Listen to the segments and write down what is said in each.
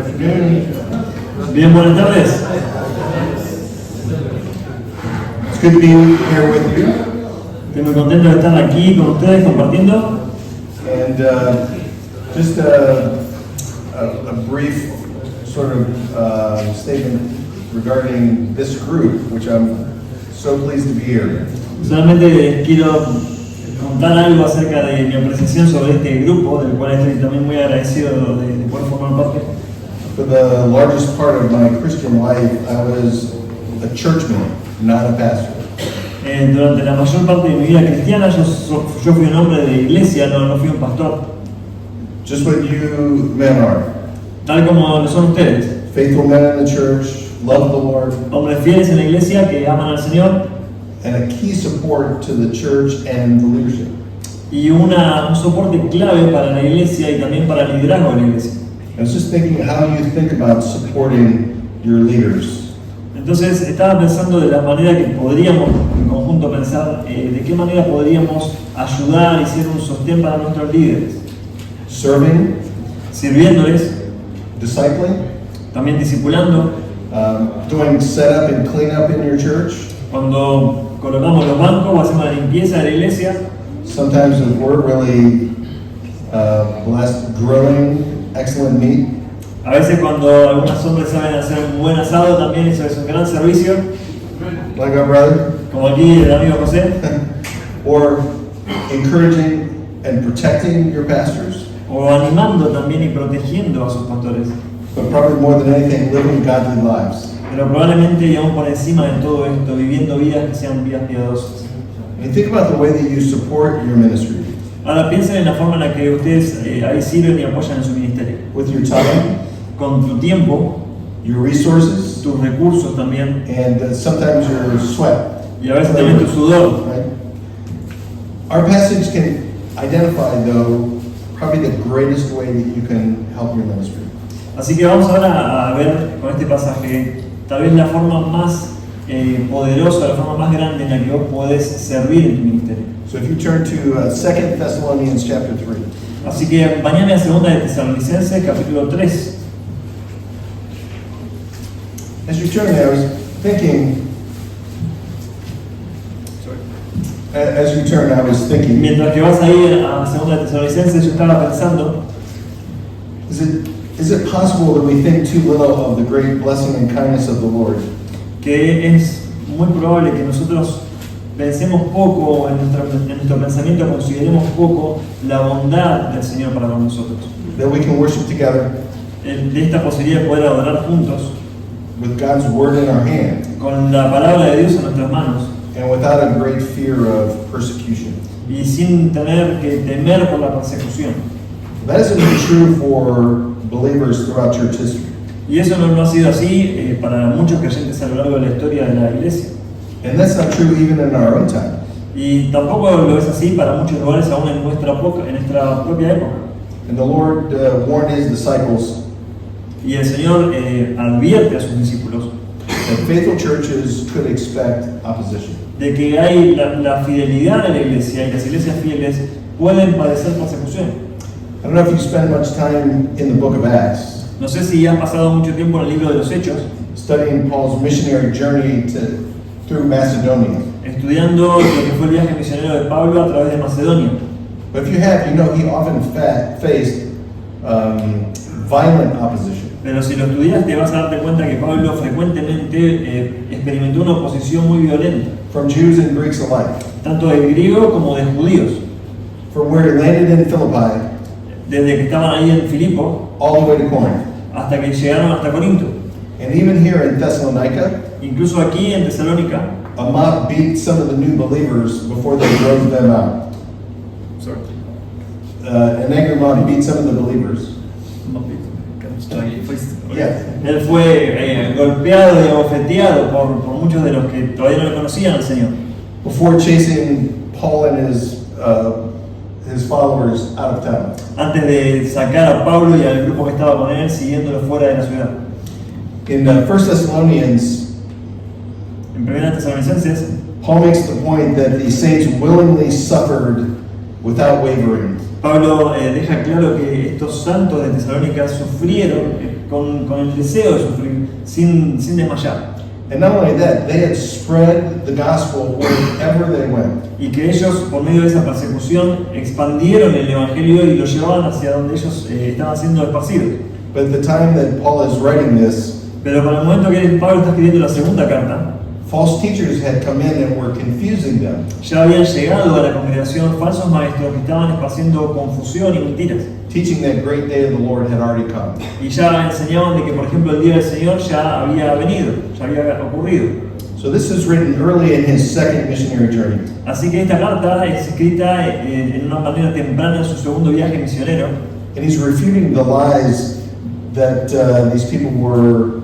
afternoon. Bien, buenas tardes. It's good to be here with you. Estoy muy contento de estar aquí con ustedes compartiendo. And just a brief sort of statement regarding this group, which I'm so pleased to be here. Solamente quiero contar algo acerca de mi apreciación sobre este grupo, del cual estoy también muy agradecido de poder formar parte. For the largest part of my Christian life, I was a churchman, not a pastor. Durante la mayor parte de mi vida cristiana, yo fui un hombre de iglesia, no fui un pastor. Just what you men are. Tal como lo son ustedes. Faithful men in the church, love the Lord, Hombres fieles en la iglesia que aman al Señor. and a key support to the church and the leadership. Y un soporte clave para la iglesia y también para el liderazgo de la iglesia. I was just thinking how you think about supporting your leaders. Entonces estaba pensando de la manera que podríamos en conjunto pensar de qué manera podríamos ayudar y ser un sostén para nuestros líderes, Serving, sirviéndoles, discipling, también discipulando. doing setup and cleanup in your church. Cuando colocamos los bancos o hacemos la limpieza de la iglesia, Sometimes if we're really blessed, grilling excellent meat. a veces cuando algunos hombres saben hacer un buen asado, también eso es un gran servicio, Like our brother. como aquí el amigo José, Or encouraging and protecting your pastors. o animando también y protegiendo a sus pastores. But probably more than anything, living godly lives. Pero probablemente y aún por encima de todo esto, viviendo vidas que sean vidas piadosas. And you think about the way that you support your ministry. Ahora piensen en la forma en la que ustedes ahí sirven y apoyan en su ministerio. With your time, Con tu tiempo, your resources, tus recursos también, and sometimes your sweat. y a veces también tu sudor. Right? Our passage can identify, though, probably the greatest way that you can help your ministry. Así que vamos ahora a ver con este pasaje tal vez la forma más poderosa, la forma más grande en la que vos podés servir en tu ministerio. So if you turn to 2 Thessalonians chapter 3. Así que acompáñame a 2 de Tesalonicenses, capítulo 3. As you turn there, I was thinking, as you turn, I was thinking, Mientras que vas a ir a 2 de Tesalonicenses, yo estaba pensando, is it possible that we think too little of the great blessing and kindness of the Lord? que es muy probable que nosotros pensemos poco, en nuestro pensamiento consideremos poco la bondad del Señor para con nosotros. That we can worship together De esta posibilidad de poder adorar juntos, with God's word in our hand con la palabra de Dios en nuestras manos, and without a great fear of persecution. y sin tener que temer por la persecución. That isn't true for believers throughout church history. Y eso no ha sido así para muchos creyentes a lo largo de la historia de la iglesia. And that's not true even in our own time. Y tampoco lo es así para muchos lugares aún en nuestra propia época. And the Lord warned his disciples Y el Señor advierte a sus discípulos that faithful churches could expect opposition. de que hay la fidelidad de la iglesia y las iglesias fieles pueden padecer persecución. I don't know if you spend much time in the book of Acts No sé si has pasado mucho tiempo en el libro de los Hechos studying Paul's missionary journey through Macedonia. estudiando lo que fue el viaje misionero de Pablo a través de Macedonia. But if you have, you know he often faced violent opposition. Pero si lo estudiaste vas a darte cuenta que Pablo frecuentemente experimentó una oposición muy violenta, From Jews and Greeks alike. tanto de griegos como de judíos, From where he landed in Philippi desde que estaban ahí en Filipo all the way to Corinth. hasta que llegaron hasta Corinto. And even here in Thessalonica, Incluso aquí en Tesalónica, a mob beat some of the new believers before they drove them out. An angry mob beat some of the believers. Yeah. él fue golpeado y abofeteado por muchos de los que todavía no le conocían al Señor, Before chasing Paul and his followers out of town. antes de sacar a Pablo y al grupo que estaba con él, siguiéndolo fuera de la ciudad. In 1 Thessalonians, En 1 Tesalonicenses, Paul makes the point that the saints willingly suffered without wavering. Pablo deja claro que estos santos de Tesalónica sufrieron con el deseo de sufrir, sin desmayar. And not only that, they had spread the gospel wherever they went. Y que ellos, por medio de esa persecución, expandieron el Evangelio y lo llevaban hacia donde ellos estaban siendo esparcidos. But at the time that Paul is writing this, Pero para el momento que Pablo está escribiendo la segunda carta, false teachers had come in and were confusing them. ya habían llegado a la congregación falsos maestros que estaban esparciendo confusión y mentiras. Teaching that great day of the Lord had already come. Y ya enseñaban de que, por ejemplo, el día del Señor ya había venido, ya había ocurrido. So this is written early in his second missionary journey. Así que esta carta es escrita en una manera temprana en su segundo viaje misionero. And he's refuting the lies that these people were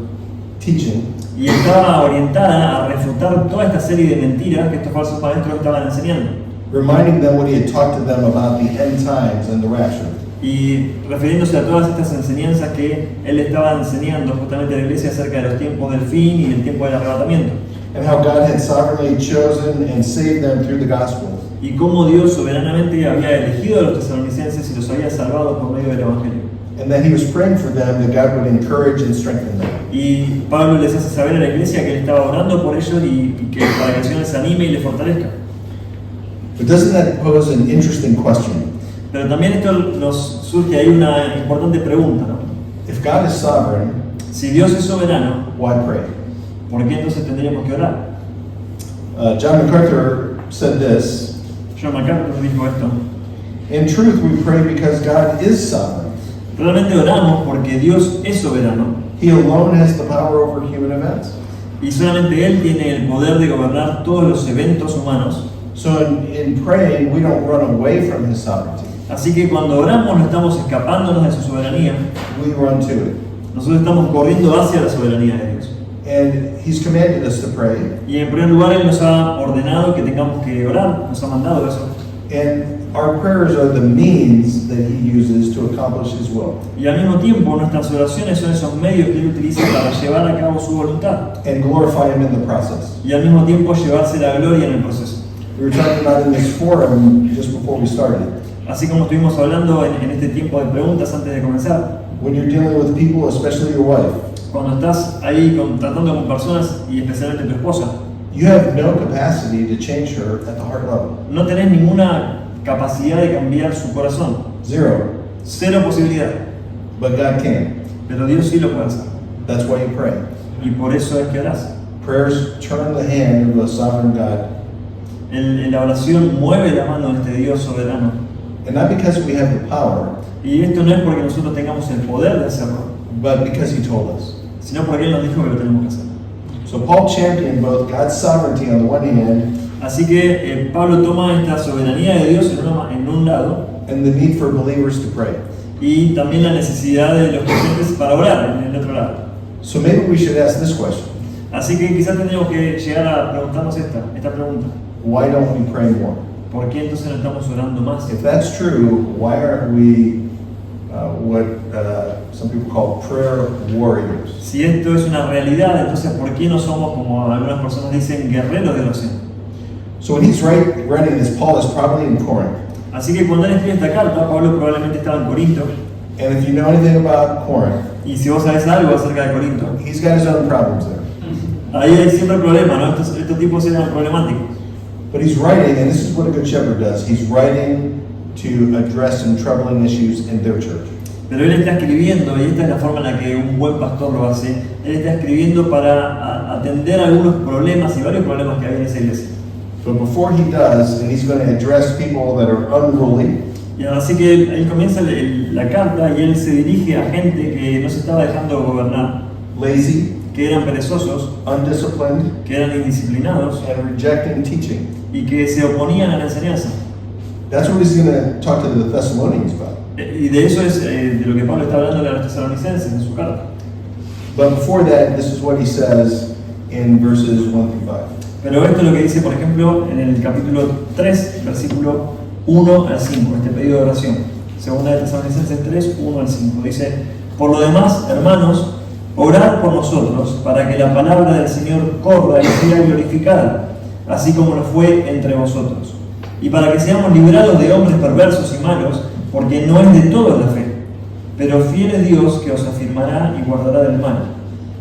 teaching. Y estaba orientada a refutar toda esta serie de mentiras que estos falsos maestros estaban enseñando. Reminding them what he had talked to them about the end times and the rapture. Y refiriéndose a todas estas enseñanzas que él estaba enseñando justamente a la iglesia acerca de los tiempos del fin y del tiempo del arrebatamiento. And how God had sovereignly chosen and saved them through the gospel. Y cómo Dios soberanamente había elegido a los tesalonicenses y los había salvado por medio del Evangelio. And that he was praying for them that God would encourage and strengthen them. Y Pablo les hace saber a la iglesia que él estaba orando por ellos y que para que el Señor les anime y les fortalezca. But doesn't that pose an interesting question? Pero también esto nos surge ahí una importante pregunta, ¿no? If God is sovereign, Si Dios es soberano, why pray? ¿por qué entonces tendríamos que orar? John MacArthur said this, John MacArthur nos dijo esto. in truth we pray because God is sovereign. Realmente oramos porque Dios es soberano He alone has the power over human events. y solamente Él tiene el poder de gobernar todos los eventos humanos. So in praying, we don't run away from his sovereignty. Así que cuando oramos no estamos escapándonos de su soberanía, We run to it. nosotros estamos corriendo hacia la soberanía de Dios. And he's commanded us to pray. Y en primer lugar Él nos ha ordenado que tengamos que orar, nos ha mandado eso. And our prayers are the means that he uses to accomplish his will. Y al mismo tiempo nuestras oraciones son esos medios que Él utiliza para llevar a cabo su voluntad. And glorify him in the process. Y al mismo tiempo llevarse la gloria en el proceso. We were talking about in this forum just before we started. Así como estuvimos hablando en este tiempo de preguntas antes de comenzar, When you're dealing with people, especially your wife, cuando estás ahí tratando con personas y especialmente tu esposa, you have no capacity to change her at the heart level. no tenés ninguna capacidad de cambiar su corazón. Zero. Cero posibilidad. But God can. Pero Dios sí lo puede hacer. That's why you pray. Y por eso es que orás. Prayers turn the hand of a sovereign God. En la oración mueve la mano de este Dios soberano. And not because we have the power, Y esto no es porque nosotros tengamos el poder de hacerlo, but because he told us. sino porque Él nos dijo que lo tenemos que hacer. So Paul championed both God's sovereignty on the one hand Así que Pablo toma esta soberanía de Dios en un lado and the need for believers to pray. y también la necesidad de los creyentes para orar en el otro lado. So maybe we should ask this question. Así que quizás tendríamos que llegar a preguntarnos esta pregunta. Why don't we pray more? ¿Por qué entonces no estamos orando más? If that's true, why aren't we what some people call prayer warriors? Si esto es una realidad, entonces ¿por qué no somos, como algunas personas dicen, guerreros de oración? So when he's writing this, Paul is probably in Corinth. Así que cuando él escribe esta carta, Pablo probablemente estaba en Corinto. And if you know anything about Corinth, Y si vos sabés algo acerca de Corinto, he's got his own problems there. ahí hay siempre problemas, ¿no? Estos tipos eran problemáticos. But he's writing, and this is what a good shepherd does, he's writing to address some troubling issues in their church. Pero él está escribiendo, y esta es la forma en la que un buen pastor lo hace, él está escribiendo para atender algunos problemas y varios problemas que hay en esa iglesia. But before he does, and he's going to address people that are unruly, Y así que él comienza la carta y él se dirige a gente que no se estaba dejando gobernar, lazy, que eran perezosos, undisciplined, que eran indisciplinados and rejecting teaching. y que se oponían a la enseñanza. That's what he's going to talk to the Thessalonians about. Y de eso es de lo que Pablo está hablando a los tesalonicenses en su carta. But before that, this is what he says in verses 1 through 5. Pero esto es lo que dice, por ejemplo, en el capítulo 3, versículo 1 al 5, este pedido de oración. Segunda de Tesalonicenses 3, 1 al 5. Dice: por lo demás, hermanos, orad por nosotros para que la palabra del Señor corra y sea glorificada, así como lo fue entre vosotros. y para que seamos librados de hombres perversos y malos, porque no es de todos la fe. Pero fiel es Dios que os afirmará y guardará del mal.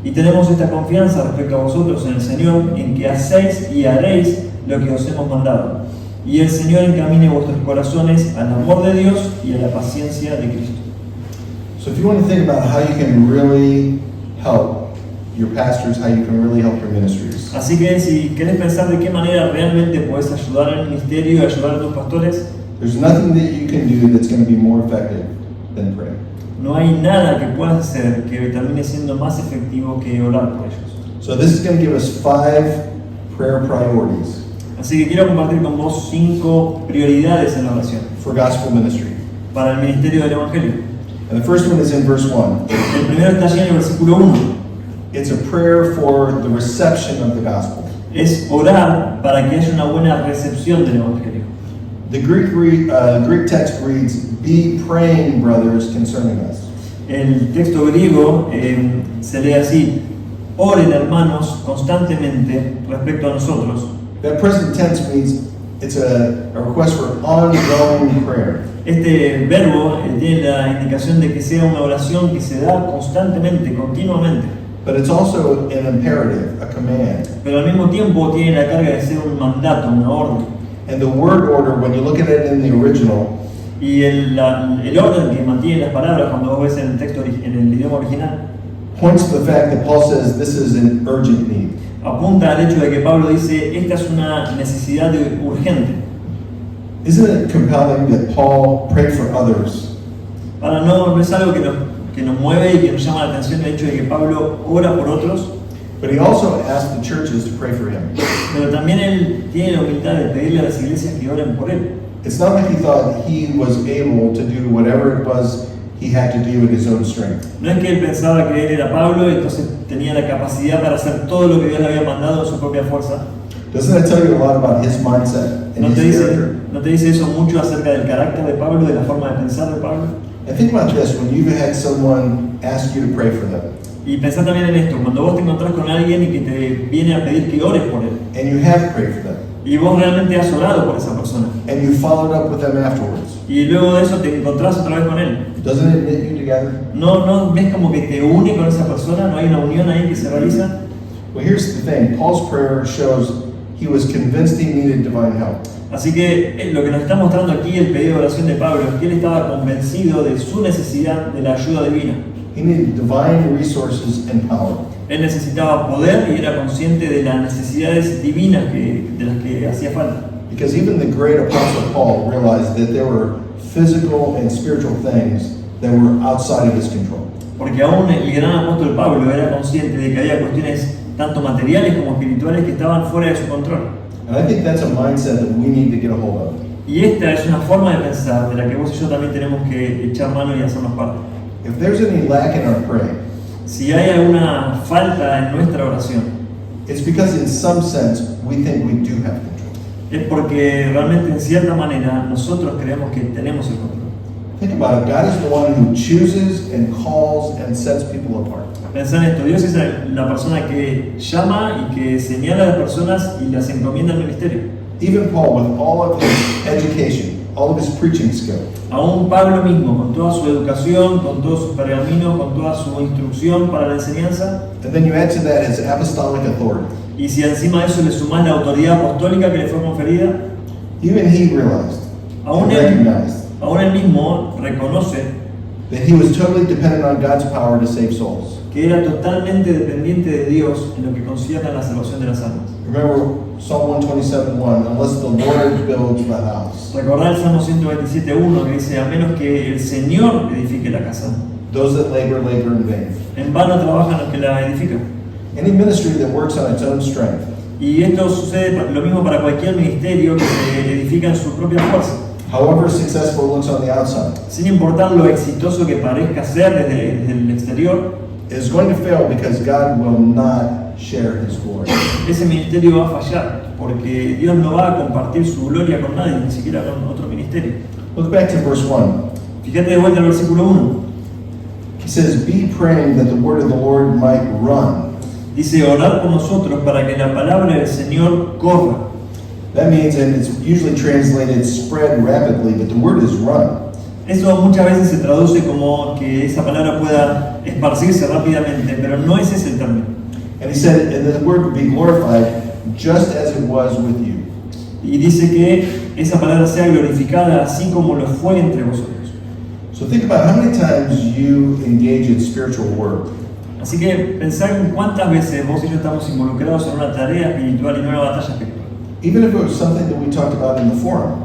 Y tenemos esta confianza respecto a vosotros en el Señor, en que hacéis y haréis lo que os hemos mandado. Y el Señor encamine vuestros corazones al amor de Dios y a la paciencia de Cristo. So if you want to think about how you can really help your pastors, how you can really help your ministries, Así que si querés pensar de qué manera realmente puedes ayudar al ministerio y ayudar a tus pastores, there's nothing that you can do that's going to be more effective than praying. no hay nada que puedas hacer que termine siendo más efectivo que orar por ellos. So this is going to give us 5 prayer priorities Así que quiero compartir con vos 5 prioridades en la oración for gospel ministry. para el ministerio del Evangelio. And the first one is in verse 1. El primero está allí en el versículo 1. It's a prayer for the reception of the gospel. Es orar para que haya una buena recepción del Evangelio. The Greek text reads, "Be praying, brothers, concerning us." El texto griego se lee así: oren hermanos constantemente respecto a nosotros. That present tense means it's a request for ongoing prayer. Este verbo tiene la indicación de que sea una oración que se da constantemente, continuamente. But it's also an imperative, a command. Pero al mismo tiempo tiene la carga de ser un mandato, una orden. And the word order, when you look at it in the original, Y el orden que mantiene las palabras cuando vos ves en el texto, en el idioma original, points to the fact that Paul says this is an urgent need. apunta al hecho de que Pablo dice, esta es una necesidad urgente. Isn't it compelling that Paul prayed for others, Ahora, no es algo que nos mueve y que nos llama la atención el hecho de que Pablo ora por otros, but he also asked the churches to pray for him? pero también él tiene la humildad de pedirle a las iglesias que oren por él. It's not like he thought he was able to do whatever it was he had to do in his own strength. No es que él pensaba que él era Pablo y entonces tenía la capacidad para hacer todo lo que Dios le había mandado en su propia fuerza. Doesn't that tell you a lot about his mindset and his character? ¿No te dice eso mucho acerca del carácter de Pablo, de la forma de pensar de Pablo? And think about this, when you've had someone ask you to pray for them, Y pensá también en esto, cuando vos te encontrás con alguien y que te viene a pedir que ores por él, and you have prayed for them, y vos realmente has orado por esa persona, and you followed up with them afterwards, y luego de eso te encontrás otra vez con él, doesn't it knit you together? ¿no ves como que te une con esa persona? ¿No hay una unión ahí que se realiza? Well, here's the thing, Paul's prayer shows he was convinced he needed divine help. Así que lo que nos está mostrando aquí el pedido de oración de Pablo es que él estaba convencido de su necesidad de la ayuda divina. He needed divine resources and power. Él necesitaba poder y era consciente de las necesidades divinas de las que hacía falta. Because even the great apostle Paul realized that there were physical and spiritual things that were outside of his control. Porque aún el gran apóstol Pablo era consciente de que había cuestiones tanto materiales como espirituales que estaban fuera de su control. And I think that's a mindset that we need to get a hold of. Y esta es una forma de pensar de la que vos y yo también tenemos que echar mano y hacernos parte. If there's any lack in our praying, Si hay alguna falta en nuestra oración, it's because in some sense we think we do have control. es porque realmente en cierta manera nosotros creemos que tenemos el control. Think about it. God is the one who chooses and calls and sets people apart. Pensá en esto, Dios es la persona que llama y que señala a las personas y las encomienda al ministerio. Even Paul, with all of his education, all of his preaching skill, Aún Pablo mismo, con toda su educación, con todos sus pergaminos, con toda su instrucción para la enseñanza, and then you add to that his apostolic authority, y si encima de eso le sumás la autoridad apostólica que le fue conferida, even he realized aún and él, recognized aún él mismo reconoce that he was totally dependent on God's power to save souls. que era totalmente dependiente de Dios en lo que concierne a la salvación de las almas. Remember Psalm 127:1, unless the Lord builds the house, Recordá el Salmo 127.1 que dice, a menos que el Señor edifique la casa, those that labor in vain. en vano trabajan los que la edifican. Any ministry that works on its own strength Y esto sucede lo mismo para cualquier ministerio que se edifica en su propia fuerza. however successful it looks on the outside, Sin importar lo exitoso que parezca ser desde el exterior, is going to fail because God will not share his glory. ese ministerio va a fallar, porque Dios no va a compartir su gloria con nadie, ni siquiera con otro ministerio. Look back to verse 1. Fíjate de vuelta al versículo 1. He says, be praying that the word of the Lord might run. Dice, orad por nosotros para que la palabra del Señor corra. That means, and it's usually translated spread rapidly, but the word is run. Eso muchas veces se traduce como que esa palabra pueda esparcirse rápidamente, pero no ese es el término. And he said, and the word would be glorified just as it was with you. Y dice que esa palabra sea glorificada así como lo fue entre vosotros. So think about how many times you engage in spiritual work. Así que pensar en cuántas veces vos y yo estamos involucrados en una tarea espiritual y no una batalla espiritual. Even if it was something that we talked about in the forum.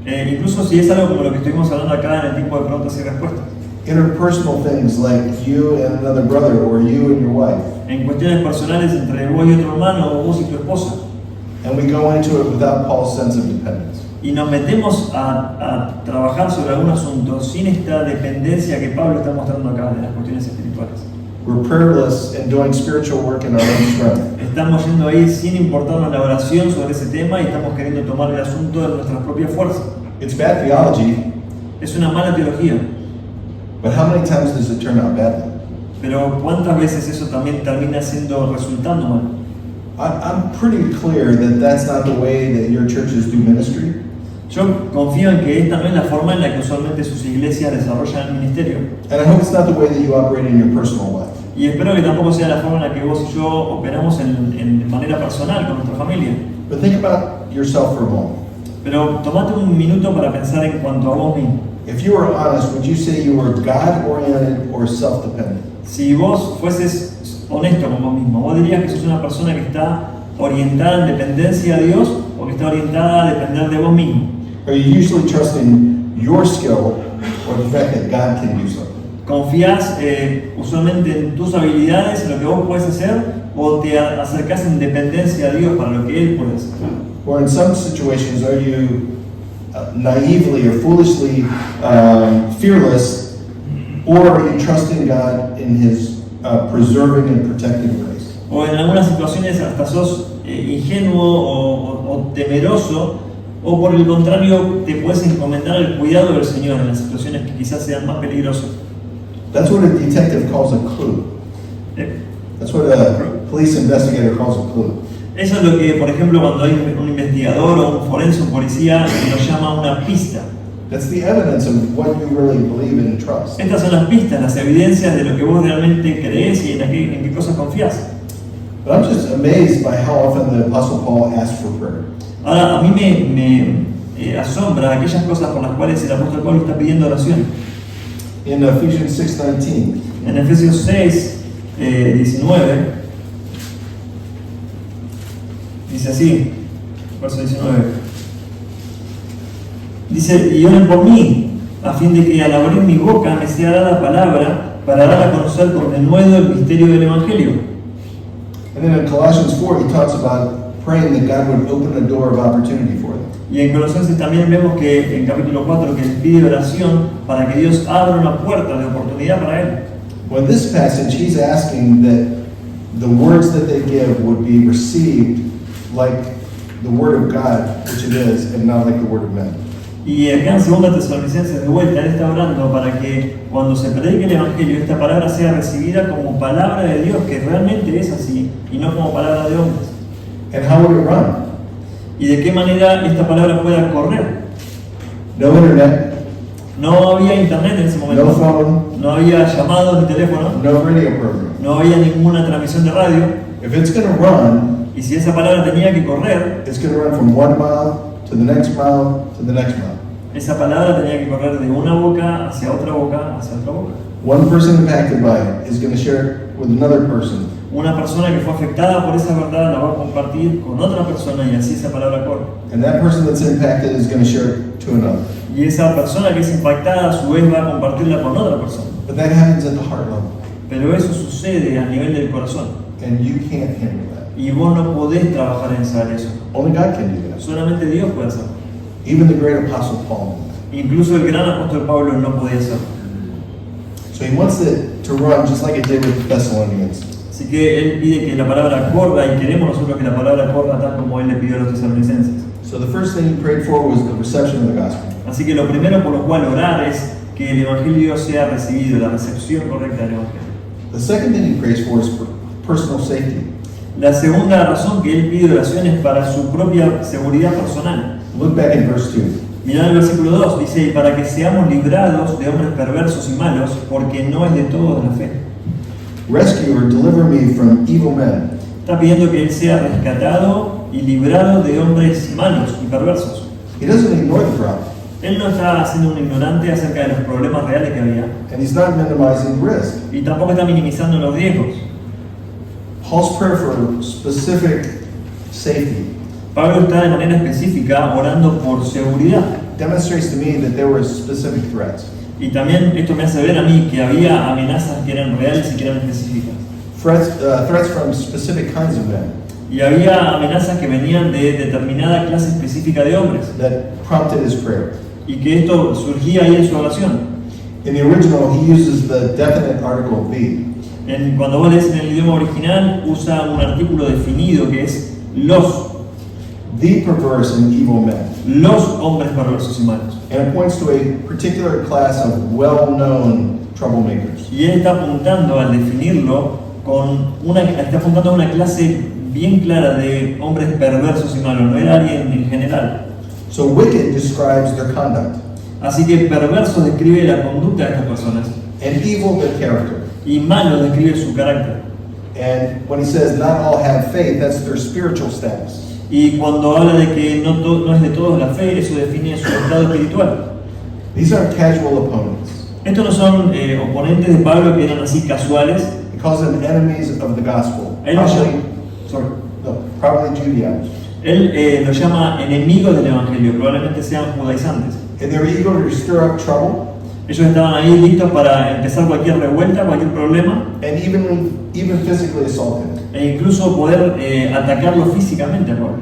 Incluso si es algo como lo que estuvimos hablando acá en el tiempo de preguntas y respuestas. Interpersonal things like you and another brother or you and your wife. En cuestiones personales entre vos y otro hermano o vos y tu esposa. And we go into it without Paul's sense of dependence. Y nos metemos a trabajar sobre algún asunto sin esta dependencia que Pablo está mostrando acá de las cuestiones espirituales. We're prayerless and doing spiritual work in our own strength. Estamos yendo ahí sin importarnos la oración sobre ese tema y estamos queriendo tomar el asunto de nuestras propias fuerzas. It's bad theology, Es una mala teología, but how many times does it turn out badly? pero ¿cuántas veces eso también termina resultando mal? I'm pretty clear that that's not the way that your churches do ministry. Yo confío en que esta no es la forma en la que usualmente sus iglesias desarrollan el ministerio. And I hope it's not the way that you operate in your personal life. Y espero que tampoco sea la forma en la que vos y yo operamos de manera personal con nuestra familia. But think about yourself for a moment. Pero tomate un minuto para pensar en cuanto a vos mismo. If you were honest, would you say you were God-oriented or self-dependent? Si vos fueses honesto con vos mismo, vos dirías que sos una persona que está orientada en dependencia a Dios o que está orientada a depender de vos mismo. Are you usually trusting your skill or the fact that God can do something? ¿Confías usualmente en tus habilidades, en lo que vos puedes hacer, o te acercás en dependencia a Dios para lo que Él puede hacer? Or in some situations, are you naively or foolishly fearless, or are you trusting God in His preserving and protecting grace? O en algunas situaciones hasta sos ingenuo o temeroso, o por el contrario te puedes encomendar al cuidado del Señor en las situaciones que quizás sean más peligrosas. That's what a detective calls a clue. That's what a police investigator calls a clue. Eso es lo que, por ejemplo, cuando hay un investigador o un forense, un policía, lo llama una pista. That's the evidence of what you really believe in and trust. Estas son las pistas, las evidencias de lo que vos realmente crees y en qué cosas confías. But I'm just amazed by how often the Apostle Paul asks for prayer. Ahora, a mí me asombra aquellas cosas por las cuales el apóstol Pablo está pidiendo oración. In Ephesians 6:19, En Efesios 6, 19, dice así, verso 19. Dice, y oren por mí, a fin de que al abrir mi boca me sea dada palabra para dar a conocer con denuedo el misterio del Evangelio. and then in Colossians 4, he talks about praying that God would open a door of opportunity for them. Y en Colosenses también vemos que en capítulo 4 que él pide oración para que Dios abra una puerta de oportunidad para él. Well, in this passage, he's asking that the words that they give would be received like the word of God, which it is, and not like the word of men. Y acá en 2 Tesalonicenses de vuelta él está orando para que cuando se predique el Evangelio esta palabra sea recibida como palabra de Dios, que realmente es así, y no como palabra de hombres. And how would it run? Y de qué manera esta palabra pueda correr. No internet, No había internet en ese momento, no phone, no había llamados ni teléfono, no radio program. no había ninguna transmisión de radio, If it's going to run, y si esa palabra tenía que correr, it's going to run from 1 mile to the next mile to the next mile. esa palabra tenía que correr de una boca hacia otra boca, hacia otra boca. One person impacted by it is going to share it with another person. Una persona que fue afectada por esa verdad la va a compartir con otra persona y así esa palabra corre. And that person that's impacted is going to share it to another. Y esa persona que es impactada a su vez va a compartirla con otra persona. But that happens at the heart level. Pero eso sucede a nivel del corazón. And you can't handle that. Y vos no podés trabajar en saber eso. Only God can do that. Solamente Dios puede hacerlo. Even the great apostle Paul knew that. Incluso el gran apóstol Pablo no podía hacerlo. So he wants it to run just like it did with the Thessalonians. Así que él pide que la palabra corra y queremos nosotros que la palabra corra tal como él le pidió a los tesalonicenses. So the first thing he prayed for was the reception of the gospel. Así que lo primero por lo cual orar es que el Evangelio sea recibido, la recepción correcta del Evangelio. The second thing he prays for is personal safety. La segunda razón que él pide oración es para su propia seguridad personal. Look back in verse 2. Mirá el versículo 2, dice, para que seamos librados de hombres perversos y malos, porque no es de todos la fe. Rescue or deliver me from evil men. Está pidiendo que él sea rescatado y librado de hombres malos y perversos. He doesn't ignore the problem, Él no está siendo un ignorante acerca de los problemas reales que había, and he's not minimizing risk. y tampoco está minimizando los riesgos. Paul's prayer for specific safety Pablo está de manera específica orando por seguridad. demonstrates to me that there were specific threats. Y también esto me hace ver a mí que había amenazas que eran reales y que eran específicas. Threats from specific kinds of men Y había amenazas que venían de determinada clase específica de hombres. that prompted his prayer. Y que esto surgía ahí en su oración. In the original, he uses the definite article be. Cuando vos lees en el idioma original, usa un artículo definido que es los Perverse and evil men, los hombres perversos y malos. and it points to a particular class of well-known troublemakers. Y él está apuntando al definirlo está apuntando a una clase bien clara de hombres perversos y malos, no era alguien en general. So wicked describes their conduct, Así que perverso describe la conducta de estas personas and evil their character. y malo describe su carácter. And when he says not all have faith, that's their spiritual status. Y cuando habla de que no es de todos la fe, eso define su estado espiritual. These aren't casual opponents. Estos no son oponentes de Pablo que eran así casuales. He calls them enemies of the gospel. Él Probably Judaizers. Él los llama enemigos del Evangelio, probablemente sean judaizantes. And they're eager to stir up trouble Ellos estaban ahí listos para empezar cualquier revuelta, cualquier problema, and even physically assault him. e incluso poder atacarlo físicamente a Pablo.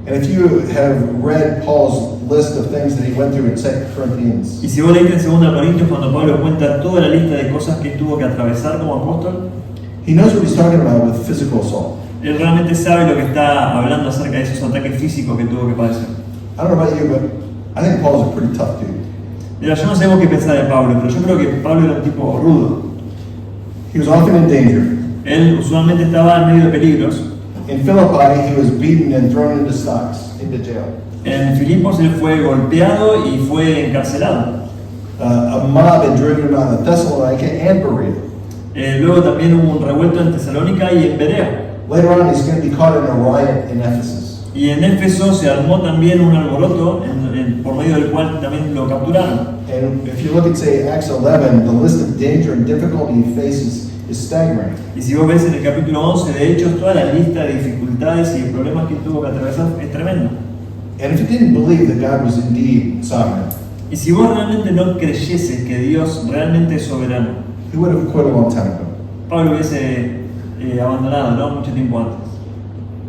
And if you have read Paul's list of things that he went through in 2 Corinthians, Y si vos leíste en 2 Corintios cuando Pablo cuenta toda la lista de cosas que tuvo que atravesar como apóstol, he knows what he's talking about with physical assault. él realmente sabe lo que está hablando acerca de esos ataques físicos que tuvo que padecer. I don't know about you, but I think Paul's a pretty tough dude. Mira, yo no sé vos qué pensás de Pablo, pero yo creo que Pablo era un tipo rudo. He was often in danger. Él usualmente estaba en medio de peligros. In Philippi, he was beaten and thrown into stocks, into jail. En Filipos él fue golpeado y fue encarcelado. A mob had driven him out of Thessalonica and Berea. Luego también hubo un revuelto en Tesalónica y en Berea. Later on, he's going to be caught in a riot in Ephesus. Y en Éfeso se armó también un alboroto por medio del cual también lo capturaron. And if you look at, say, Acts 11, the list of danger and difficulty he faces is staggering. Y si vos ves en el capítulo 11 de Hechos, toda la lista de dificultades y de problemas que tuvo que atravesar es tremenda. And if you didn't believe that God was indeed sovereign, Y si vos realmente no creyeses que Dios realmente es soberano, he would have quit a long time ago. Pablo hubiese abandonado, ¿no? Mucho tiempo antes.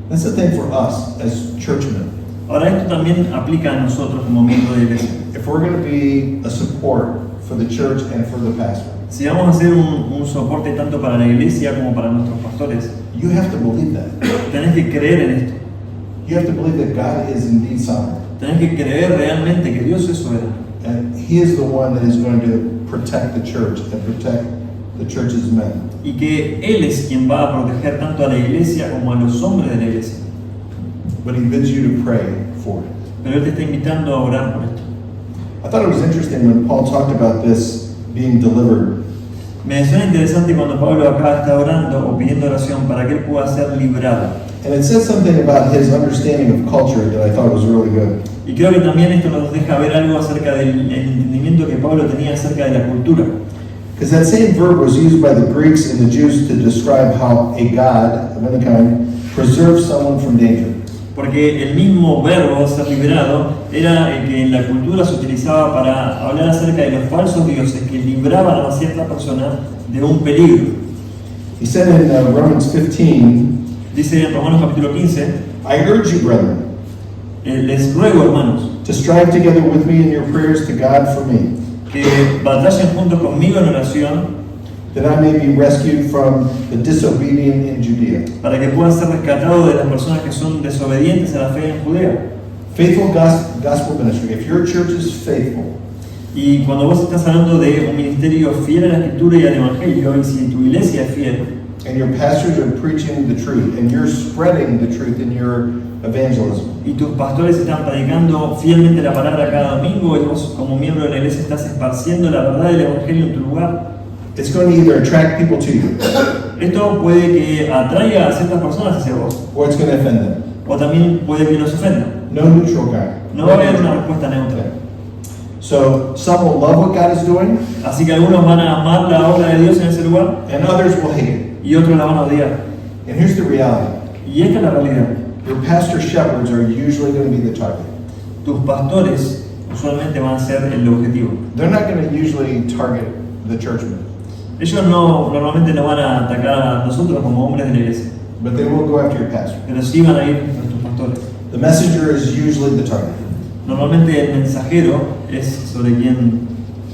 That's the thing for us as churchmen. Ahora, esto también aplica a nosotros como miembros de iglesia. If we're going to be a support for the church and for the pastor, Si vamos a hacer un soporte tanto para la iglesia como para nuestros pastores, you have to believe that. tenés que creer en esto. You have to believe that God is indeed sovereign. Tenés que creer realmente que Dios es soberano. And he is the one that is going to protect the church and protect the church's men. Y que Él es quien va a proteger tanto a la iglesia como a los hombres de la iglesia. But he bids you to pray for it. Pero Él te está invitando a orar por esto. I thought it was interesting when Paul talked about this being delivered. Me suena interesante cuando Pablo acá está orando o pidiendo oración para que Él pueda ser librado. And it says something about his understanding of culture that I thought was really good. Y creo que también esto nos deja ver algo acerca del entendimiento que Pablo tenía acerca de la cultura. Because that same verb was used by the Greeks and the Jews to describe how a god of any kind preserves someone from danger. Porque el mismo verbo, ser liberado, era el que en la cultura se utilizaba para hablar acerca de los falsos dioses que libraban a cierta persona de un peligro. He said in Romans 15, Dice en Romanos capítulo 15, I urge you, brethren, les ruego, hermanos, to strive together with me in your prayers to God for me, que batallen juntos conmigo en oración that I may be rescued from the disobedient in Judea. para que puedan ser rescatados de las personas que son desobedientes a la fe en Judea. Faithful gospel ministry. If your church is faithful, Y cuando vos estás hablando de un ministerio fiel a la Escritura y al Evangelio, y si tu iglesia es fiel, And your pastors are preaching the truth, and you're spreading the truth in your evangelism. Y tus pastores están predicando fielmente la palabra cada domingo, y vos como miembro de la iglesia estás esparciendo la verdad del evangelio en tu lugar. It's going to either attract people to you, Esto puede que atraiga a ciertas personas hacia vos, or it's going to offend them. o también puede que los ofenda. No neutral ground. No va a haber una respuesta neutra. So some will love what God is doing, Así que algunos van a amar la obra de Dios en ese lugar and others will hate it. y otros la van a odiar. And here's the reality. Y esta es la realidad. Your pastor shepherds are usually going to be the target. Tus pastores usualmente van a ser el objetivo. They're not going to usually target the churchmen, Ellos normalmente no van a atacar a nosotros como hombres de la iglesia, but they will go after your pastor. pero sí van a ir a tus pastores. The messenger is usually the target. Normalmente el mensajero es sobre quien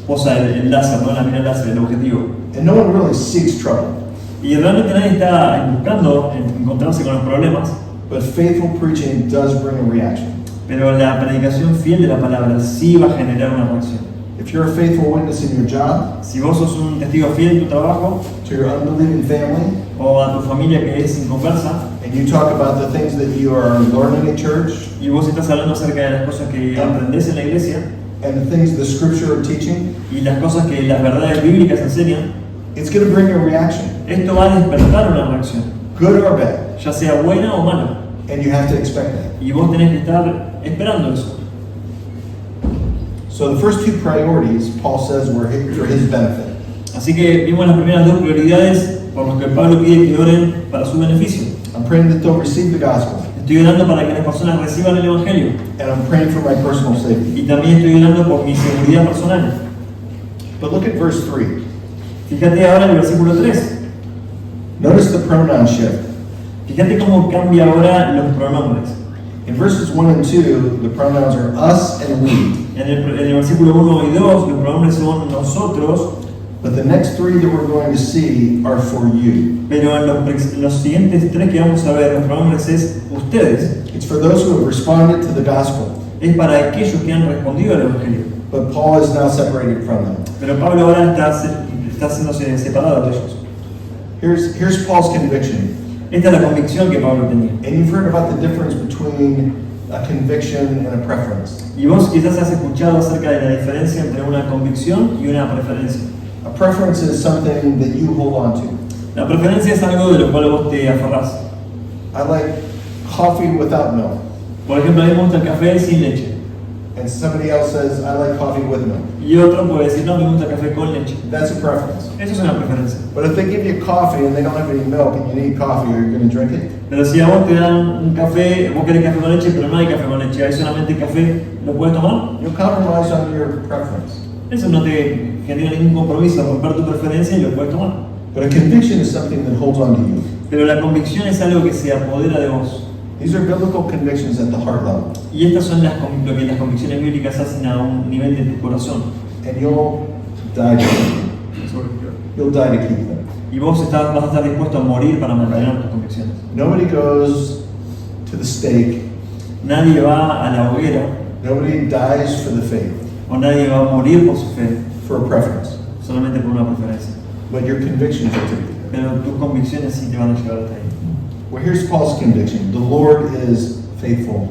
posa el láser, ¿no? La mira el láser, el objetivo. And no one really seeks trouble, Y realmente nadie está buscando encontrarse con los problemas, but faithful preaching does bring a reaction. pero la predicación fiel de la palabra sí va a generar una reacción. If you're a faithful witness in your job, Si vos sos un testigo fiel en tu trabajo to your unbelieving family, o a tu familia que es inconversa, and you talk about the things that you are learning at church y vos estás hablando acerca de las cosas que aprendés en la iglesia and the things the scripture are teaching, y las cosas que las verdades bíblicas enseñan, it's going to bring a reaction, esto va a despertar una reacción, good or bad, ya sea buena o mala, and you have to expect that. y vos tenés que estar esperando eso. So the first two priorities, Paul says, were for his benefit. Así que vimos las primeras dos prioridades por las que Pablo pide que oren para su beneficio. I'm praying that they'll receive the gospel, Estoy orando para que las personas reciban el evangelio and I'm praying for my personal safety. y también estoy orando por mi seguridad personal. But look at verse 3. Fíjate ahora en el versículo 3. Notice the pronoun shift. Fíjate cómo cambia ahora los pronombres. In verses 1 and 2, the pronouns are us and we. En el versículo 1 y 2 los pronombres son nosotros, But the next three that we're going to see are for you. pero en los siguientes tres que vamos a ver los pronombres es ustedes. It's for those who have responded to the gospel. Es para aquellos que han respondido al evangelio. But Paul is now separated from them. Pero Pablo ahora está haciéndose separado de ellos. Here's Paul's conviction. Esta es la convicción que Pablo tenía. And you've heard about the difference between a conviction and a preference. Y vos quizás has escuchado acerca de la diferencia entre una convicción y una preferencia. A preference is something that you hold on to. La preferencia es algo de lo cual vos te aferrás. I like coffee without milk. Por ejemplo, a mí me gusta el café sin leche. And somebody else says, I like coffee with milk. Y otro puede decir, no, me gusta el café con leche. That's a preference. Eso es una preferencia. But if they give you coffee and they don't have any milk and you need coffee, are you going to drink it? Pero si a vos te dan un café, vos querés café con leche, pero no hay café con leche, hay solamente café, ¿lo puedes tomar? You'll compromise on your preference. Eso no te genera ningún compromiso, romper tu preferencia y lo puedes tomar. But a conviction is something that holds on to you. Pero la convicción es algo que se apodera de vos. These are biblical convictions at the heart level. Y estas son lo que las convicciones bíblicas hacen a un nivel de tu corazón. And you'll die to keep them. You'll die to keep them. Y vos vas a estar dispuesto a morir para mantener tus convicciones. Nobody goes to the stake. Nadie va a la hoguera Nobody dies for the faith, o nadie va a morir por su fe, for a preference. solamente por una preferencia. But your convictions are to be there. Pero tus convicciones sí te van a llevar hasta ahí. Well, here's Paul's conviction. The Lord is faithful.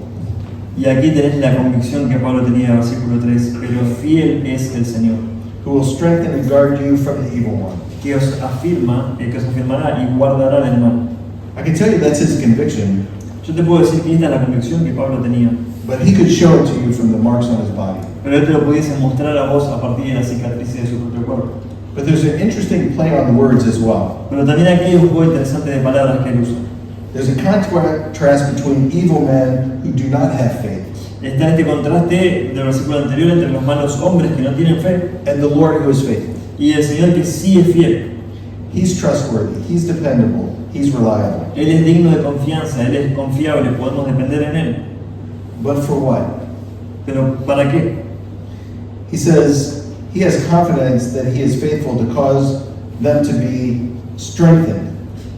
Y aquí tenés la convicción que Pablo tenía en el versículo 3, pero fiel es el Señor, Who will strengthen and guard you from the evil one. que os afirmará y guardará del mal. I can tell you that's his conviction, Yo te puedo decir que esta es la convicción que Pablo tenía, but he could show it to you from the marks on his body. pero él te lo pudiese mostrar a vos a partir de las cicatrices de su propio cuerpo. But there's an interesting play on the words as well. Pero también aquí hay un juego interesante de palabras que él usa. There's a contrast between evil men who do not have faith Está este contraste del versículo anterior entre los malos hombres que no tienen fe and the Lord who is faithful. y el Señor que sí es fiel. He's trustworthy, he's dependable, he's reliable. Él es digno de confianza, Él es confiable, podemos depender en Él. But for what? Pero ¿para qué? He says he has confidence that he is faithful to cause them to be strengthened.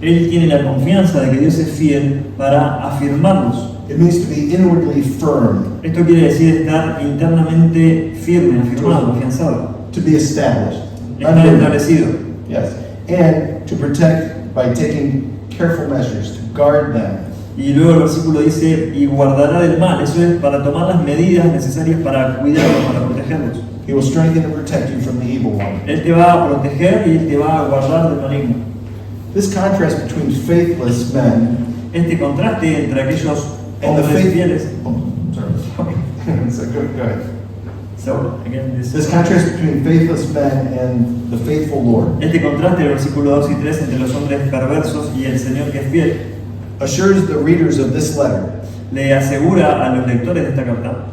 Él tiene la confianza de que Dios es fiel para afirmarlos. It means to be inwardly firm, Esto quiere decir estar internamente firme, afirmado, afianzado, to be established. estar establecido. Yes. And to protect by taking careful measures to guard them. Y luego el versículo dice, y guardará del mal. Eso es para tomar las medidas necesarias para cuidarlos, para protegerlos. He will strengthen and protect you from the evil one. Él te va a proteger y Él te va a guardar del maligno. This contrast between faithless men Este contraste entre aquellos and the hombres fieles. Oh, sorry. So go ahead. So, again, This contrast between faithless men and the faithful Lord este contraste del versículo 2 y 3 entre los hombres perversos y el Señor que es fiel assures the readers of this letter le asegura a los lectores de esta carta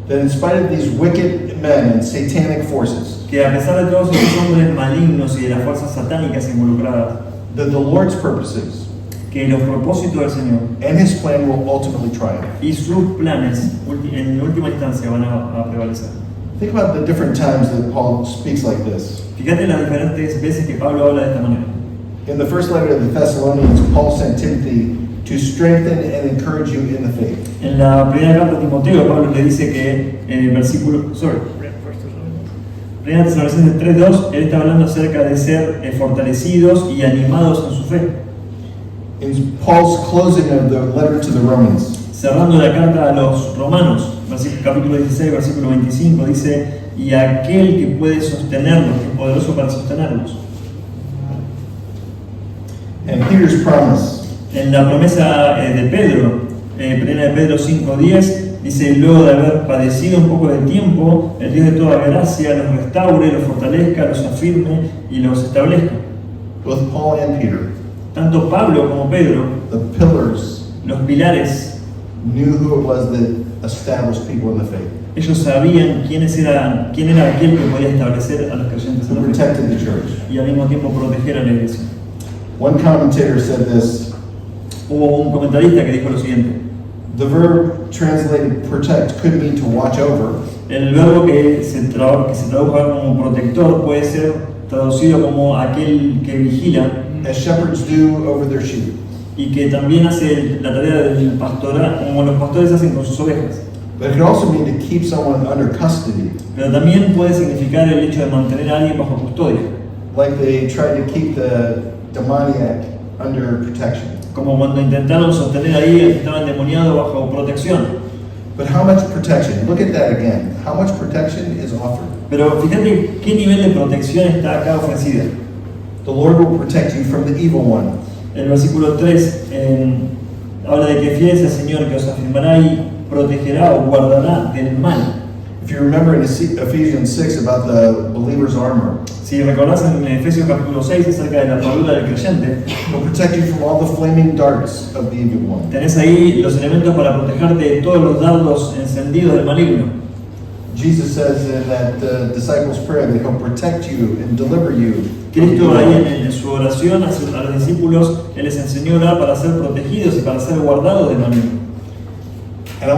that in spite of these wicked men and satanic forces, que a pesar de todos esos hombres malignos y de las fuerzas satánicas involucradas, that the Lord's purposes que los propósitos del Señor and His plan will ultimately triumph. y sus planes en última instancia van a prevalecer. Think about the different times that Paul speaks like this. Fíjate las diferentes veces que Pablo habla de esta manera. In the first letter to the Thessalonians, Paul sent Timothy to strengthen and encourage you in the faith. En la primera carta a Timoteo, Pablo le dice que en el versículo, Primera Tesalonicenses 3:2, él está hablando acerca de ser fortalecidos y animados en su fe. In Paul's closing of the letter to the Romans, Cerrando la carta a los Romanos, capítulo 16, versículo 25, dice, y aquel que puede sostenerlos, que es poderoso para sostenerlos. and Peter's promise En la promesa de Pedro, primera de Pedro 5:10, dice, luego de haber padecido un poco de tiempo, el Dios de toda gracia los restaure, los fortalezca, los afirme y los establezca. both Paul and Peter, Tanto Pablo como Pedro, the pillars, los pilares, knew who it was that established people in the faith, ellos sabían quién era aquel que podía establecer a los creyentes en who la fe protected the church. y al mismo tiempo proteger a la iglesia. One commentator said this: Hubo un comentarista que dijo lo siguiente: the verb translated protect could mean to watch over, el verbo que se tradujo como protector puede ser traducido como aquel que vigila as shepherds do over their sheep. y que también hace la tarea del pastoral, como los pastores hacen con sus ovejas. But it could also mean to keep someone under custody, Pero también puede significar el hecho de mantener a alguien bajo custodia, like they tried to keep the demoniac under protection. como cuando intentaron sostener ahí al que estaba endemoniado bajo protección. But how much protection? Look at that again. How much protection is offered? Pero fíjate qué nivel de protección está acá ofrecida. The Lord will protect you from the evil one. El versículo 3 habla de que fiel es el Señor que os afirmará y protegerá o guardará del mal. If you remember in Ephesians 6 about the believer's armor, Si recordás en Efesios capítulo 6 acerca de la armadura del creyente, he'll protect you from all the flaming darts of the evil one. tenés ahí los elementos para protegerte de todos los dardos encendidos del maligno. Jesus says in that disciples' prayer that he'll protect you and deliver you. from the Cristo evil ahí one. en su oración a los discípulos, Él les enseñó a orar para ser protegidos y para ser guardados del maligno. And I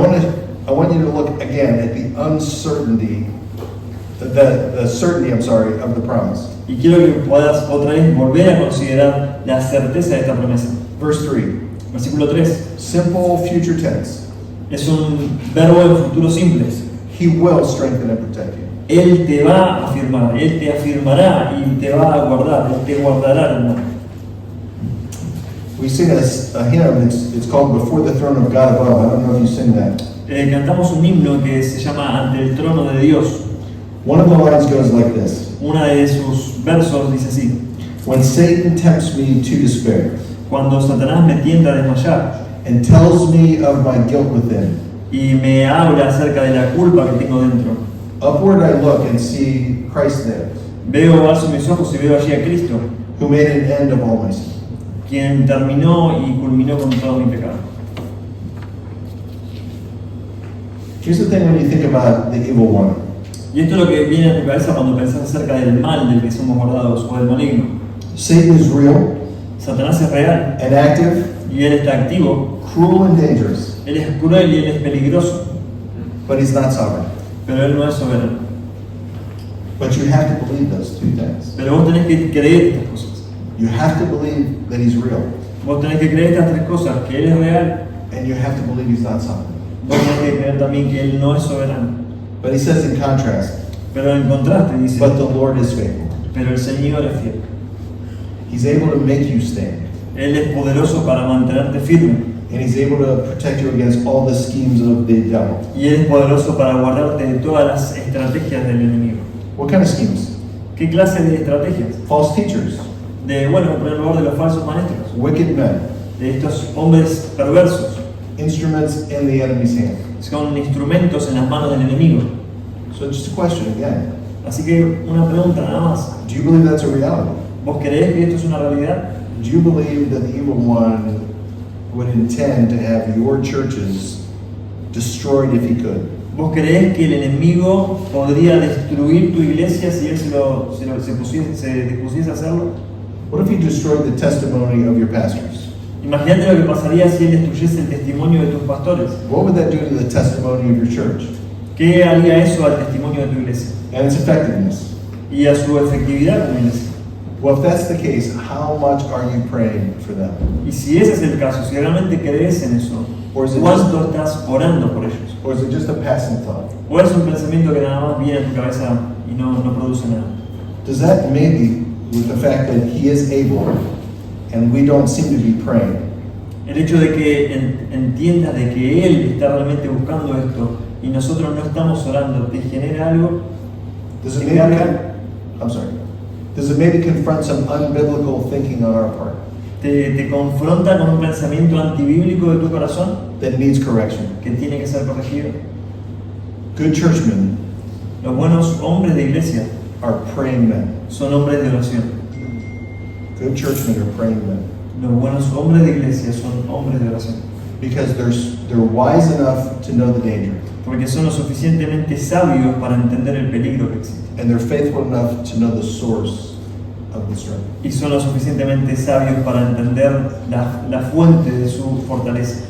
want you to look again at the uncertainty, the certainty, of the promise. Y quiero que puedas otra vez volver a considerar la certeza de esta promesa. Verse 3, Versículo 3. simple future tense. Es un verbo en futuro simple. He will strengthen and protect you. Él te va a afirmar, Él te afirmará y te va a guardar, Él te guardará, hermano. We sing a hymn, it's called Before the Throne of God Above. I don't know if you sing that. Cantamos un himno que se llama Ante el trono de Dios. One of the lines goes like this: Una de sus versos dice así: when Satan tempts me to despair cuando Satanás me tienta a desmayar and tells me of my guilt within, y me habla acerca de la culpa que tengo dentro, upward I look and see Christ there, veo, alzo mis ojos y veo allí a Cristo, who made an end of all my sin. quien terminó y culminó con todo mi pecado. Here's the thing when you think about the evil one. Y esto es lo que viene a tu cabeza cuando pensás acerca del mal del que somos guardados o del maligno. Satan is real Satanás es real and active, y él está activo, cruel and dangerous, él es cruel y él es peligroso, but he's not sovereign. pero él no es soberano. But you have to believe those two things. Pero vos tenés que creer estas cosas. You have to believe that he's real, Vos tenés que creer estas tres cosas, que él es real. and you have to believe he's not sovereign. Vos tenés que creer también que él no es soberano. But he says in contrast, Pero en contraste dice, but the Lord is faithful. pero el Señor es fiel. He's able to make you stand. Él es poderoso para mantenerte firme. And He's able to protect you against all the schemes of the devil. Y Él es poderoso para guardarte de todas las estrategias del enemigo. What kind of schemes? ¿Qué clase de estrategias? False teachers, Bueno, en primer lugar, de los falsos maestros, wicked men, de estos hombres perversos. instruments in the enemy's hand. Son instrumentos en las manos del enemigo. So just a question again. Así que una pregunta nada más. Do you believe that's a reality? ¿Vos creés que esto es una realidad? Do you believe that the evil one would intend to have your churches destroyed if he could? ¿Vos creés que el enemigo podría destruir tu iglesia si él se dispusiese a hacerlo? What if he destroyed the testimony of your pastors? Imagínate lo que pasaría si él destruyese el testimonio de tus pastores. What would that do to the testimony of your church ¿Qué haría eso al testimonio de tu iglesia? and its effectiveness? Y a su efectividad como iglesia. Well, if that's the case, how much are you praying for them? Y si ese es el caso, si realmente crees en eso, ¿cuánto estás orando por ellos? Or is it just a passing thought? ¿O es un pensamiento que nada más viene a tu cabeza y no produce nada? Does that maybe, with the fact that he is able and we don't seem to be praying, El hecho de que entiendas de que Él está realmente buscando esto y nosotros no estamos orando, ¿te genera algo? does it maybe, does it maybe confront some unbiblical thinking on our part ¿Te confronta con un pensamiento antibíblico de tu corazón that needs correction? que tiene que ser corregido? Good churchmen Los buenos hombres de iglesia are praying men. son hombres de oración. Good churchmen are praying men. Los buenos hombres de iglesia son hombres de oración. Because they're wise enough to know the danger. Porque son lo suficientemente sabios para entender el peligro que existe. And they're faithful enough to know the source of the struggle. Y son lo suficientemente sabios para entender la fuente de su fortaleza.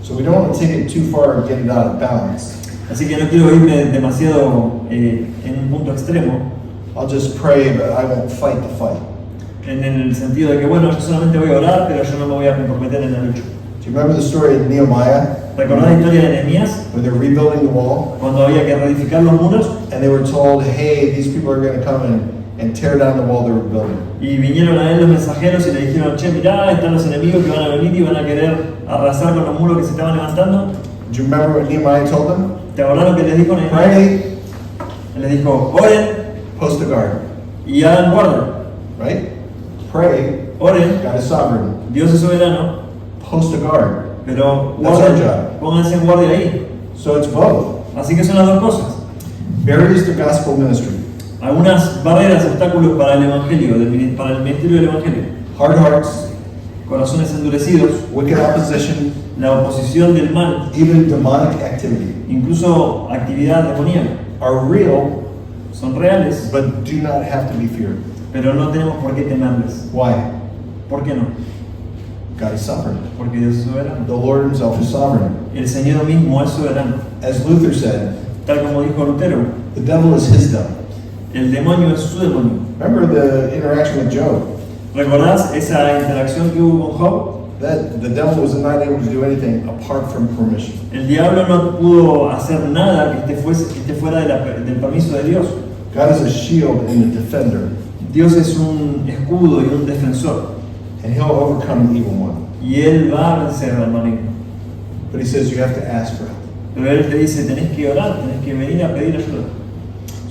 So we don't want to take it too far and get it out of balance. Así que no quiero irme demasiado en un punto extremo, I'll just pray, but I won't fight the fight. en el sentido de que, bueno, yo solamente voy a orar, pero yo no me voy a comprometer en la lucha. Do you remember the story of Nehemiah? ¿Recordás la historia de Nehemías? When they're rebuilding the wall, Cuando había que reedificar los muros and they were told, hey, these people are going to come and tear down the wall they were building. y vinieron a él los mensajeros y le dijeron, che, mirá, están los enemigos que van a venir y van a querer arrasar con los muros que se estaban levantando. Do you remember what Nehemiah told them? ¿Te acordás lo que les dijo Nehemías? Pray, Él les dijo, oren post a guard. y hagan guardia. Right? Pray, Oren, God is sovereign. Dios es soberano, Post a guard. pero That's our guarden, job. pónganse en guardia ahí. So it's both. Así que son las dos cosas. Barriers to gospel ministry. Algunas barreras, obstáculos para el evangelio, para el ministerio del evangelio. Hard hearts, Corazones endurecidos, wicked opposition, la oposición del mal, even demonic activity incluso actividad demoníaca, are real, son reales, but do not have to be feared. pero no tenemos por qué temerles. Why? ¿Por qué no? God is sovereign. Porque Dios es soberano. The Lord himself is sovereign. El Señor mismo es soberano. As Luther said, Tal como dijo Lutero, the devil is his devil. el demonio es su demonio. Remember the interaction with Job? ¿Recordás esa interacción que hubo con Job? That the devil was not able to do anything apart from permission. El diablo no pudo hacer nada que esté fuera del permiso de Dios. God is a shield and a defender, Dios es un escudo y un defensor. and he'll overcome the evil one. Y Él va a vencer al maligno. But he says you have to ask for help. Pero Él te dice, tenés que orar, tenés que venir a pedir ayuda.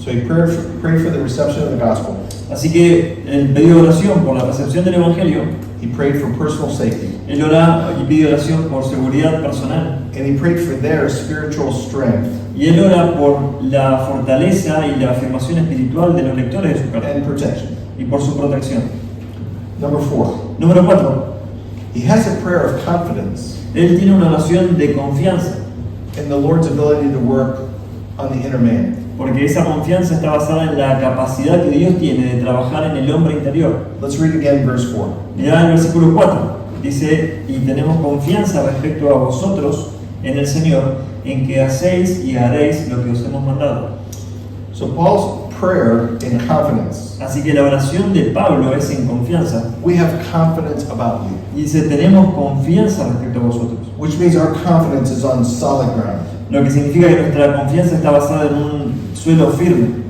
So he prayed for the reception of the gospel. Así que el pedido de oración por la recepción del Evangelio, He prayed for personal safety. Él ora y pide oración por seguridad personal. And he prayed for their spiritual strength Y Él ora por la fortaleza y la afirmación espiritual de los lectores de su carta and protection. y por su protección. Number 4, Número 4. he has a prayer of confidence Él tiene una oración de confianza, in the Lord's ability to work on the inner man. porque esa confianza está basada en la capacidad que Dios tiene de trabajar en el hombre interior. Let's read again verse 4. Mirá el versículo 4. Dice, y tenemos confianza respecto a vosotros en el Señor, en que hacéis y haréis lo que os hemos mandado. So Paul's prayer in confidence. Así que la oración de Pablo es en confianza. We have confidence about you, Y dice, tenemos confianza respecto a vosotros. which means our confidence is on solid ground. Lo que significa que nuestra confianza está basada en un suelo firme.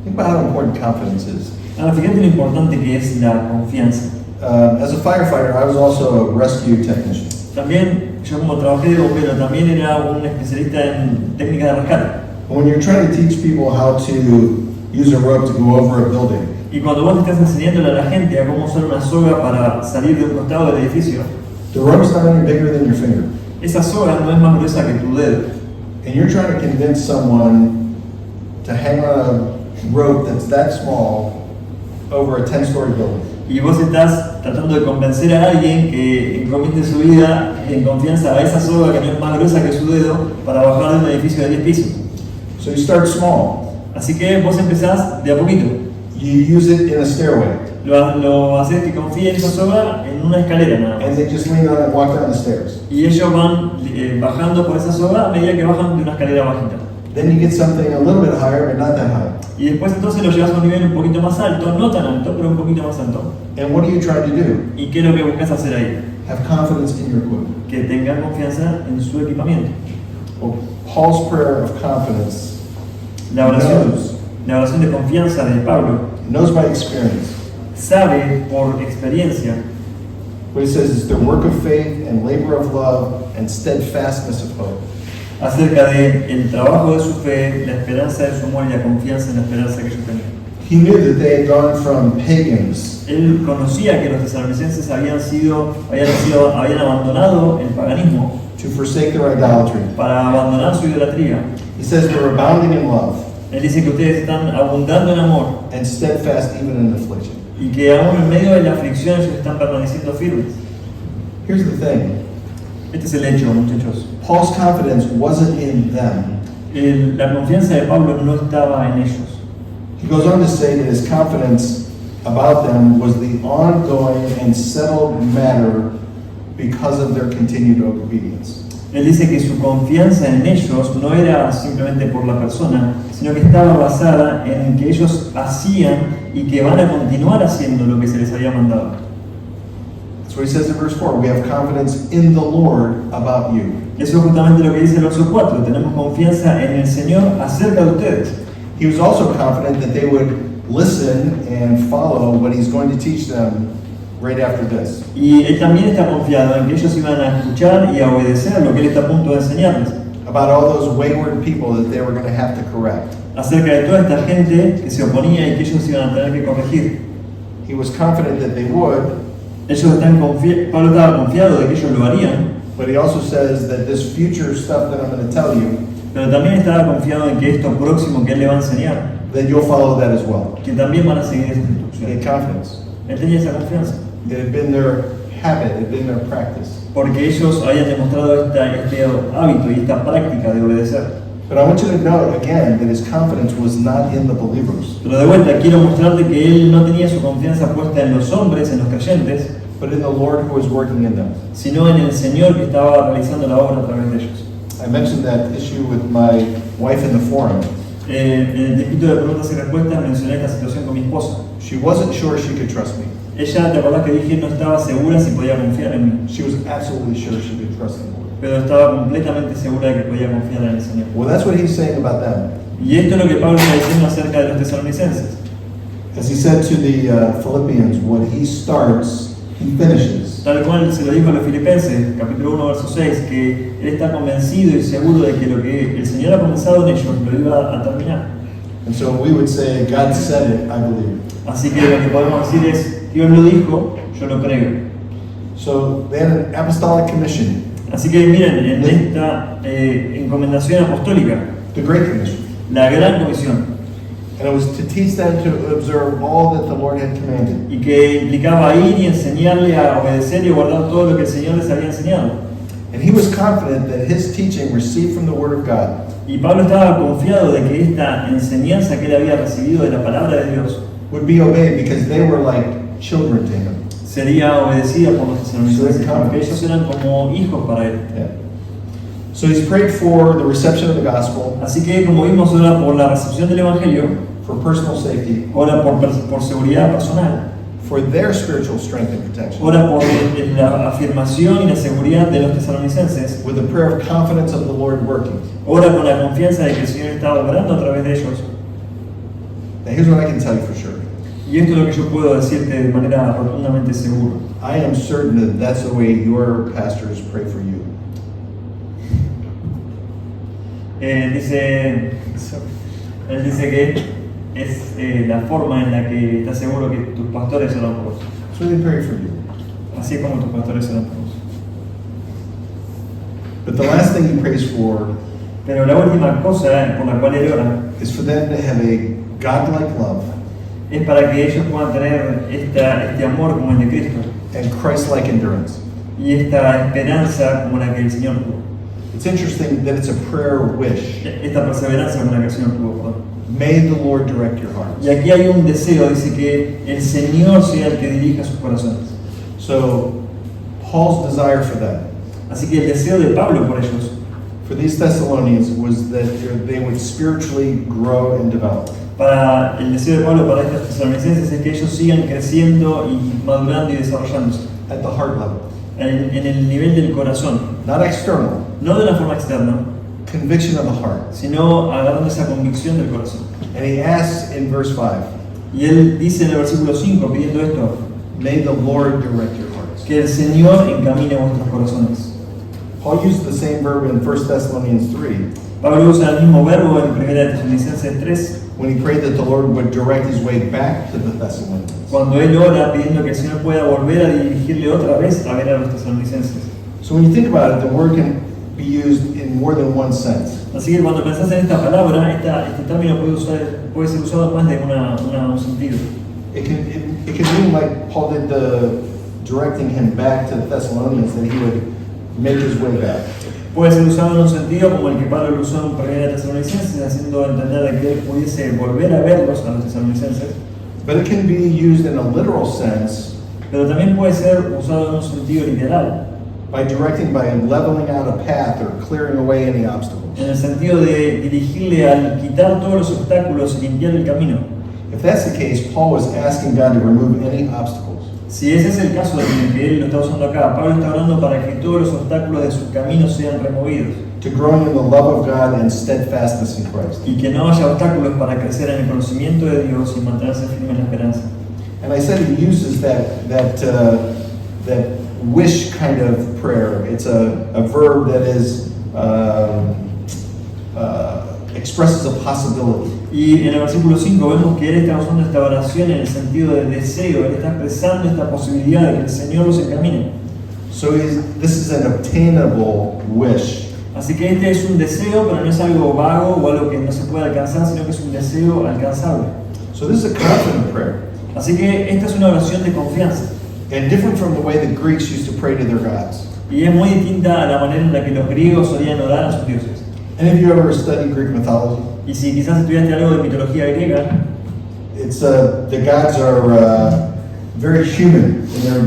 Think about how important confidence is. Ahora, fíjate lo importante que es la confianza. As a firefighter, I was also a rescue technician. También, yo como trabajé de bombero, también era un especialista en técnicas de rescate. When you're trying to teach people how to use a rope to go over a building, Y cuando vos estás enseñándole a la gente a cómo usar una soga para salir de un costado del edificio, the rope's not any bigger than your finger. esa soga no es más gruesa que tu dedo. And you're trying to convince someone to hang on a rope that's that small over a 10-story building. Y vos estás tratando de convencer a alguien que encomiende su vida en confianza a esa soga que no es más gruesa que su dedo para bajar de un edificio de 10 pisos. So you start small. Así que vos empezás de a poquito. You use it in a stairway. Lo haces que confíe en esa soga en una escalera nada And más. they just lean on it and walk down the stairs. Y ellos van bajando por esa soga a medida que bajan de una escalera bajita. Then you get something a little bit higher, but not that high. Y después entonces lo llevas a un nivel un poquito más alto, no tan alto, pero un poquito más alto. And what are you trying to do? ¿Y qué es lo que buscas hacer ahí? Have confidence in your equipment. Que tengan confianza en su equipamiento. Well, Paul's prayer of confidence La oración de confianza de Pablo knows by experience. sabe por experiencia What he says is the work of faith and labor of love and steadfastness of hope. acerca de el trabajo de su fe, la esperanza de su amor y la confianza en la esperanza que ellos tenían. He knew that they had gone from pagans Él conocía que los tesalonicenses habían abandonado el paganismo to forsake their idolatry. para abandonar su idolatría. He says they're abounding in love Él dice que ustedes están abundando en amor and steadfast even in affliction. y que aún en medio de la aflicción ellos están permaneciendo firmes. Here's the thing. Este es el hecho, muchachos. Paul's confidence wasn't in them. La confianza de Pablo no estaba en ellos. He goes on to say that his confidence about them was the ongoing and settled matter because of their continued obedience. Él dice que su confianza en ellos no era simplemente por la persona, sino que estaba basada en que ellos hacían y que van a continuar haciendo lo que se les había mandado. That's what he says in verse 4. We have confidence in the Lord about you. Eso es justamente lo que dice el verso 4. Tenemos confianza en el Señor acerca de ustedes. He was also confident that they would listen and follow what he's going to teach them right after this. Y él también está confiado en que ellos iban a escuchar y a obedecer lo que él está a punto de enseñarles. About all those wayward people that they were going to have to correct. Acerca de toda esta gente que se oponía y que ellos iban a tener que corregir. He was confident that they would, Pablo estaba confiado de que ellos lo harían, but he also says that this future stuff that I'm going to tell you, pero también estaba confiado en que esto próximo que él le va a enseñar, that you'll follow that as well. que también van a seguir esas He had instrucciones. confidence. Él tenía esa confianza, It had been their habit, it had been their practice. porque ellos habían demostrado este hábito y esta práctica de obedecer. But I want you to note again that his confidence was not in the believers, Pero de vuelta quiero mostrarte que él no tenía su confianza puesta en los hombres, en los creyentes, but in the Lord who was working in them. sino en el Señor que estaba realizando la obra a través de ellos. I mentioned that issue with my wife in the forum. En el tipito de preguntas y respuestas mencioné esta situación con mi esposa. She wasn't sure she could trust me. Ella, ¿te acordás que dije no estaba segura si podía confiar en mí? She was absolutely sure she could trust the Lord. Pero estaba completamente segura de que podía confiar en el Señor. Well, that's what he's saying about them. Y esto es lo que Pablo está diciendo acerca de los tesalonicenses. As he said to the Philippians, what he starts, he finishes. Tal cual se lo dijo a los Filipenses, capítulo 1, verso 6, que él está convencido y seguro de que lo que el Señor ha comenzado en ellos lo iba a terminar. And so we would say, God said it, I believe. Así que lo que podemos decir es, Dios lo dijo, yo lo creo. So they had an apostolic commission, Así que miren, en esta encomendación apostólica, the Great Commission. la gran comisión, And it was to teach them to observe all that the Lord had commanded. y que implicaba ir y enseñarle a obedecer y guardar todo lo que el Señor les había enseñado. And he was confident that his teaching received from the Word of God Y Pablo estaba confiado de que esta enseñanza que él había recibido de la palabra de Dios would be obeyed because they were like children to him. sería obedecida por los tesalonicenses, porque ellos eran como hijos para él. Yeah. So he's prayed for the reception of the gospel, Así que, como vimos, ora por la recepción del Evangelio, for personal safety, ora por seguridad personal, for their spiritual strength and protection, ora por la afirmación y la seguridad de los tesalonicenses, with a prayer of confidence of the Lord working. ora con la confianza de que el Señor estaba obrando a través de ellos. Now here's what I can tell you for sure. Y esto es lo que yo puedo decirte de manera rotundamente segura. I am certain that that's the way your pastors pray for you. Él dice que es la forma en la que está seguro que tus pastores oran por vos. That's the way they pray for you. Así es como tus pastores oran por vos. But the last thing he prays for Pero la última cosa por la cual él ora is for them to have a godlike love es para que ellos puedan tener este amor como el de Cristo and Christ-like endurance. y esta esperanza como la que el Señor tuvo. It's interesting that it's a prayer wish. Esta perseverancia como la que el Señor tuvo. Perdón. May the Lord direct your hearts. Y aquí hay un deseo, dice que el Señor sea el que dirija sus corazones. So, Paul's desire for them, Así que el deseo de Pablo por ellos, for these Thessalonians, was that they would spiritually grow and develop. para el deseo de Pablo para estos tesalonicenses es que ellos sigan creciendo y madurando y desarrollándose At the heart level. en el nivel del corazón, Not external, no de una forma externa, conviction of the heart. sino agarrando esa convicción del corazón. And he asks in verse 5, Y él dice en el versículo 5, pidiendo esto, may the Lord direct your hearts. que el Señor encamine vuestros corazones. Paul used the same verb in 1 Thessalonians 3 Pablo usa el mismo verbo en 1 Tesalonicenses 3, when he prayed that the Lord would direct his way back to the Thessalonians. cuando él ora pidiendo que el Señor pueda volver a dirigirle otra vez a ver a los tesalonicenses. So when you think about it, the word can be used in more than one sense. Así que cuando pensás en esta palabra, este término puede ser usado más de un sentido. It can mean like Paul did directing him back to the Thessalonians, that he would make his way back. Puede ser usado en un sentido como el que Pablo lo usó en 1 Tesalonicenses, haciendo entender de que él pudiese volver a verlos a los tesalonicenses. But it can be used in a literal sense Pero también puede ser usado en un sentido literal, by leveling out a path or clearing away any obstacles. en el sentido de dirigirle al quitar todos los obstáculos y limpiar el camino. If that's the case, Paul was asking God to remove any obstacles. Si ese es el caso de que él lo está usando acá, Pablo está orando para que todos los obstáculos de su camino sean removidos To grow in the love of God and steadfastness in Christ. y que no haya obstáculos para crecer en el conocimiento de Dios y mantenerse firme en la esperanza. And I said he uses that wish kind of prayer. It's a verb that is expresses a possibility. Y en el versículo 5 vemos que él está usando esta oración en el sentido de deseo, él está expresando esta posibilidad de que el Señor los encamine. So this is an obtainable wish. Así que este es un deseo, pero no es algo vago o algo que no se puede alcanzar, sino que es un deseo alcanzable. So this is a confident prayer, Así que esta es una oración de confianza. and different from the way the Greeks used to pray to their gods. Y es muy distinta a la manera en la que los griegos solían orar a sus dioses. Any of you ever studied Greek mythology? Y si quizás estudiaste algo de mitología griega, It's the gods are very human in their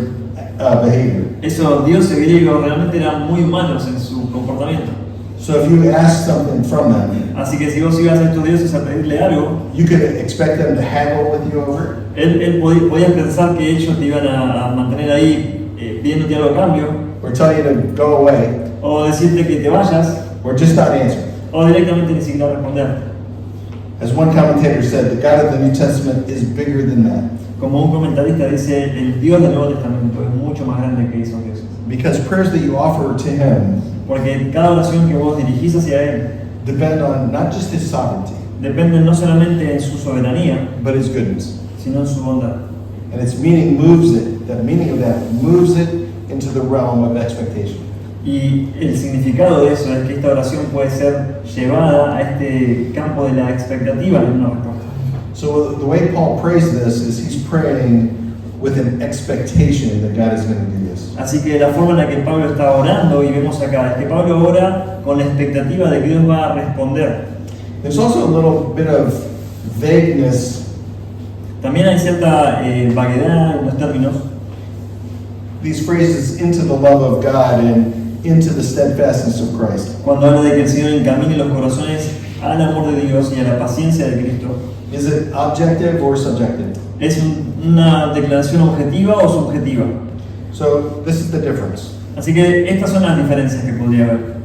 behavior. esos dioses griegos realmente eran muy humanos en su comportamiento. So if you ask something from them, Así que si vos ibas a estos dioses a pedirle algo, you could expect them to haggle with you over it, él podía pensar que ellos te iban a mantener ahí pidiéndote algo a cambio, or tell you to go away, o decirte que te vayas, or just not answer. o directamente ni siquiera responder. As one commentator said, the God of the New Testament is bigger than that, Como un comentarista dice, el Dios del Nuevo Testamento es mucho más grande que esos dioses. because prayers that you offer to Him Porque cada oración que vos dirigís hacia Él depend on not just His sovereignty, depende no solamente en su soberanía, but His goodness. sino en su bondad. And its meaning moves it, the meaning of that moves it into the realm of expectation. Y el significado de eso es que esta oración puede ser llevada a este campo de la expectativa de una respuesta. So the way Paul prays this is he's praying with an expectation that God is going to do this. Así que la forma en la que Pablo está orando, y vemos acá, es que Pablo ora con la expectativa de que Dios va a responder. There's also a little bit of vagueness. También hay cierta vaguedad en los términos. These phrases, into the love of God and into the steadfastness of Christ. Cuando habla de que el Señor encamine los corazones al amor de Dios y a la paciencia de Cristo, Is it objective or subjective? ¿es una declaración objetiva o subjetiva? So this is the difference. Así que estas son las diferencias que podría haber.